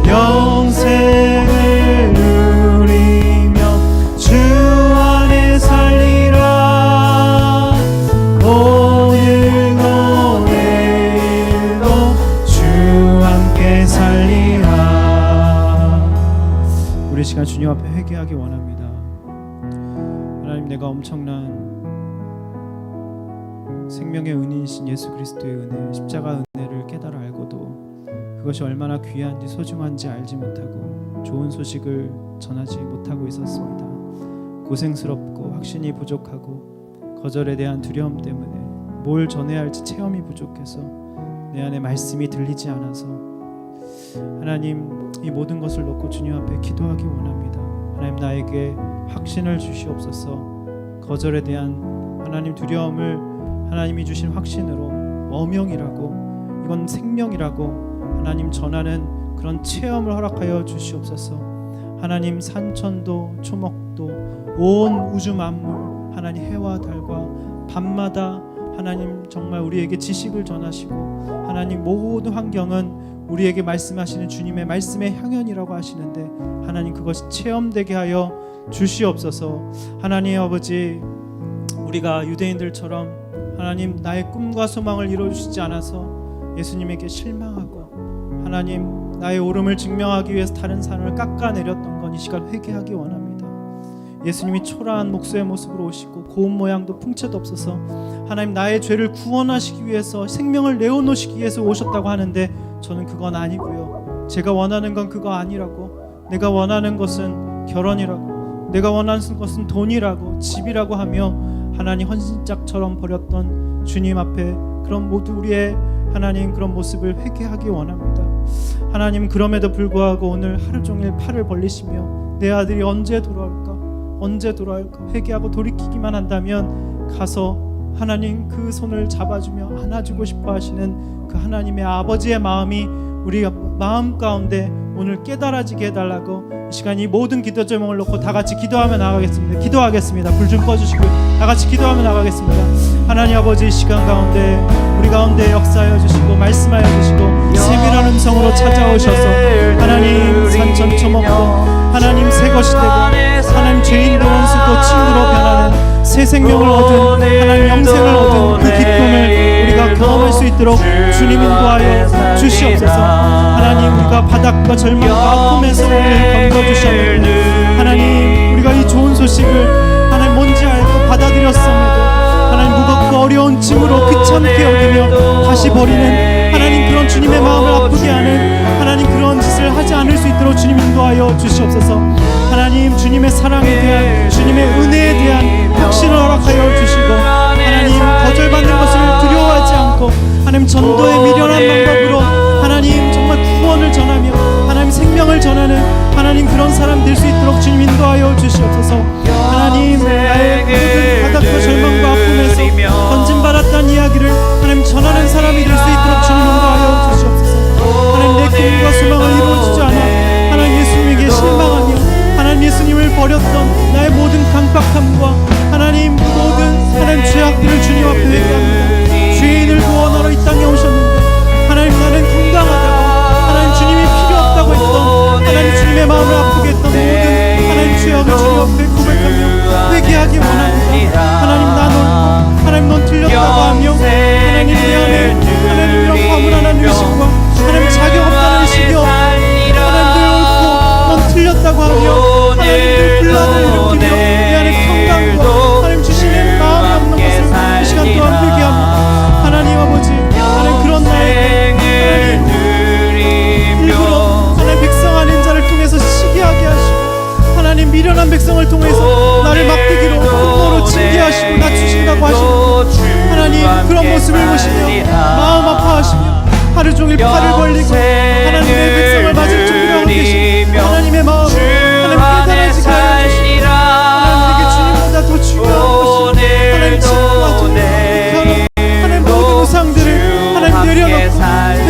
영생을 누리며 주 안에 살리라. 오늘도 내일도 주 함께 살리라. 우리 시간 주님 앞에 회개하기 원합니다. 하나님, 내가 엄청난 생명의 은인이신 예수 그리스도의 은혜, 십자가 은혜를 깨달아 알고도 그것이 얼마나 귀한지 소중한지 알지 못하고 좋은 소식을 전하지 못하고 있었습니다. 고생스럽고 확신이 부족하고 거절에 대한 두려움 때문에 뭘 전해야 할지 체험이 부족해서 내 안에 말씀이 들리지 않아서 하나님, 이 모든 것을 놓고 주님 앞에 기도하기 원합니다. 하나님, 나에게 확신을 주시옵소서. 거절에 대한 하나님 두려움을 하나님이 주신 확신으로 어명이라고, 이건 생명이라고 하나님 전하는 그런 체험을 허락하여 주시옵소서. 하나님, 산천도 초목도 온 우주 만물, 하나님 해와 달과 밤마다 하나님 정말 우리에게 지식을 전하시고 하나님 모든 환경은 우리에게 말씀하시는 주님의 말씀의 향연이라고 하시는데 하나님, 그것이 체험되게 하여 주시옵소서. 하나님 아버지, 우리가 유대인들처럼 하나님 나의 꿈과 소망을 이루어주시지 않아서 예수님에게 실망하고 하나님 나의 옳음을 증명하기 위해서 다른 사람을 깎아내렸던 건 이 시간 회개하기 원합니다. 예수님이 초라한 목수의 모습으로 오시고 고운 모양도 풍채도 없어서 하나님 나의 죄를 구원하시기 위해서 생명을 내어놓으시기 위해서 오셨다고 하는데 저는 그건 아니고요. 제가 원하는 건 그거 아니라고, 내가 원하는 것은 결혼이라고, 내가 원하는 것은 돈이라고, 집이라고 하며 하나님 헌신짝처럼 버렸던 주님 앞에 그런 모두 우리의 하나님 그런 모습을 회개하기 원합니다. 하나님, 그럼에도 불구하고 오늘 하루 종일 팔을 벌리시며 내 아들이 언제 돌아올까 회개하고 돌이키기만 한다면 가서 하나님 그 손을 잡아주며 안아주고 싶어 하시는 그 하나님의 아버지의 마음이 우리 마음 가운데 오늘 깨달아지게 해달라고 이 시간 이 모든 기도 제목을 놓고 다 같이 기도하며 나가겠습니다. 기도하겠습니다. 불 좀 꺼주시고 다 같이 기도하며 나가겠습니다. 하나님 아버지, 이 시간 가운데 우리 가운데 역사하여 주시고 말씀하여 주시고 세밀한 음성으로 찾아오셔서 하나님 산천 초목도 하나님 새 것이 되고 하나님 죄인도 원수도 친구로 변하는 새 생명을 얻은 하나님 영생을 얻은 그 기쁨을 우리가 경험할 수 있도록 주님 인도하여 주시옵소서. 하나님, 우리가 바닥과 절망과 아픔에서 우리를 건져주셨는데 하나님, 우리가 이 좋은 소식을 하나님 뭔지 알고 받아들였음에도 하나님 무겁고 어려운 짐으로 귀찮게 여기며 다시 버리는 하나님 그런 주님의 마음을 아프게 하는 하나님 그런 짓을 하지 않을 수 있도록 주님 인도하여 주시옵소서. 하나님, 주님의 사랑에 대한, 주님의 은혜에 대한 확신을 허락하여 주시고 하나님 거절받는 것을 두려워하지 않고 하나님 전도의 미련한 방법으로 하나님 정말 구원을 전하며 하나님 생명을 전하는 하나님 그런 사람 될 수 있도록 주님 인도하여 주시옵소서. 하나님, 나의 모든 바닥과 절망과 아픔에서 건진받았다는 이야기를 하나님 전하는 사람이 될 수 있도록 주님 인도하여 주시옵소서. 하나님, 내 꿈과 소망을 이루어지지 않아 하나님 예수님에게 실망하며 하나님 예수님을 버렸던 나의 모든 강박함과 하나님 모든 하나님 죄악들을 주님 앞에 회개합니다. 죄인을 구원하러 이 땅에 오셨는데 하나님 나는 건강하다고 하나님 주님이 필요 없다고 했던 하나님 주님의 마음을 아프게 했던 모든 하나님 죄악을 주님 앞에 고백하며 회개하기 원합니다. 하나님, 나 놀고 하나님 넌 틀렸다고 하며 하나님 내 안에 하나님 이런 과분한 의식과 하나님 자격 없다는 의식이 하나님 늘 옳고 넌 틀렸다고 하며 하나님 늘 분란을 일으키며 내 안에 평강과 하나님 주시는 마음이 없는 것을 이 시간 또한 회개합니다. 하나님 아버지, 하나님 그런 나에게 하나님 일부러 하나님 백성 아닌 자를 통해서 시기하게 하시고 하나님 미련한 백성을 통해서 나를 막대기로 분노로 징계하시고 낮추신다고 하시는 하나님 그런 모습을 보시며 마음 아파하시며 하루 종일 팔을 벌리고 하나님의 백성을 맞을 준비를 하고 계신 하나님의 마음 하나님 깨달아지게 하여 주시고 하나님 내게 주님보다 더 중요한 것이 하나님 친구와 결혼 하나님 모든 우상들을 하나님 내려놓고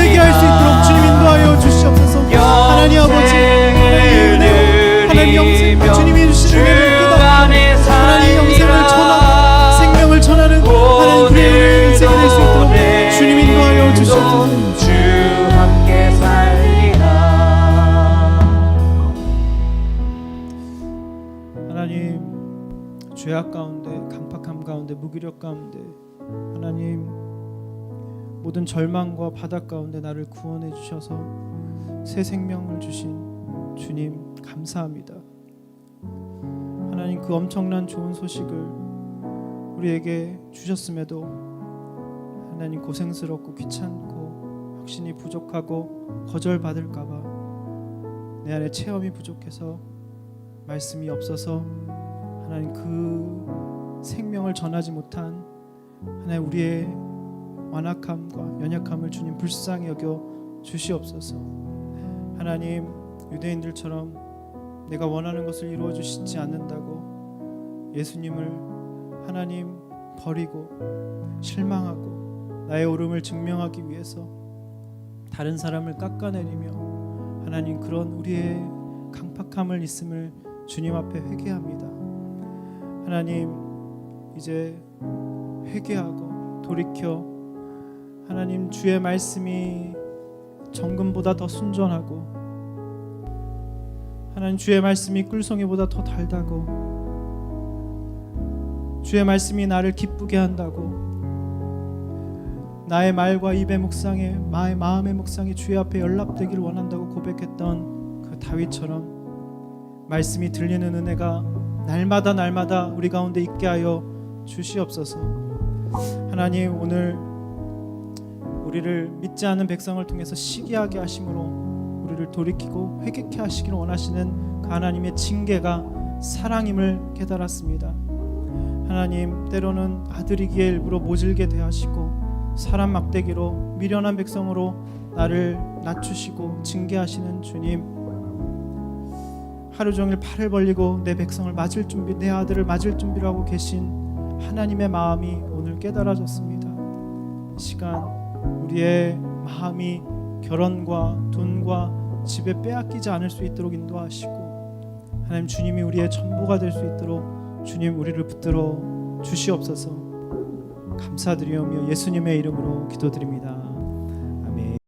회개할 수 있도록 주님 인도하여 주시옵소서. 하나님 아버지, 하나님 은혜로 하나님 영생 주님이 주시는 은혜를 하나님 죄악 가운데, 강팍함 가운데, 무기력 가운데 하나님 모든 절망과 바닥 가운데 나를 구원해 주셔서 새 생명을 주신 주님 감사합니다. 하나님 그 엄청난 좋은 소식을 우리에게 주셨음에도 하나님 고생스럽고 귀찮고 확신이 부족하고 거절받을까봐 내 안에 체험이 부족해서 말씀이 없어서 하나님 그 생명을 전하지 못한 하나님 우리의 완악함과 연약함을 주님 불쌍히 여겨 주시옵소서. 하나님 유대인들처럼 내가 원하는 것을 이루어 주시지 않는다고 예수님을 하나님 버리고 실망하고 나의 옳음을 증명하기 위해서 다른 사람을 깎아내리며 하나님 그런 우리의 강팍함을 있음을 주님 앞에 회개합니다. 하나님 이제 회개하고 돌이켜 하나님 주의 말씀이 정금보다 더 순전하고 하나님 주의 말씀이 꿀송이보다 더 달다고 주의 말씀이 나를 기쁘게 한다고 나의 말과 입의 묵상에 나의 마음의 묵상이 주의 앞에 연락되기를 원한다고 고백했던 그 다윗처럼 말씀이 들리는 은혜가 날마다 우리 가운데 있게 하여 주시옵소서. 하나님 오늘 우리를 믿지 않는 백성을 통해서 시기하게 하심으로 우리를 돌이키고 회개케 하시기를 원하시는 그 하나님의 징계가 사랑임을 깨달았습니다. 하나님 때로는 아들이기에 일부러 모질게 대하시고 사람 막대기로 미련한 백성으로 나를 낮추시고 징계하시는 주님, 하루 종일 팔을 벌리고 내 백성을 맞을 준비, 내 아들을 맞을 준비를 하고 계신 하나님의 마음이 오늘 깨달아졌습니다. 이 시간 우리의 마음이 결혼과 돈과 집에 빼앗기지 않을 수 있도록 인도하시고 하나님 주님이 우리의 전부가 될 수 있도록 주님 우리를 붙들어 주시옵소서. 감사드리오며 예수님의 이름으로 기도드립니다.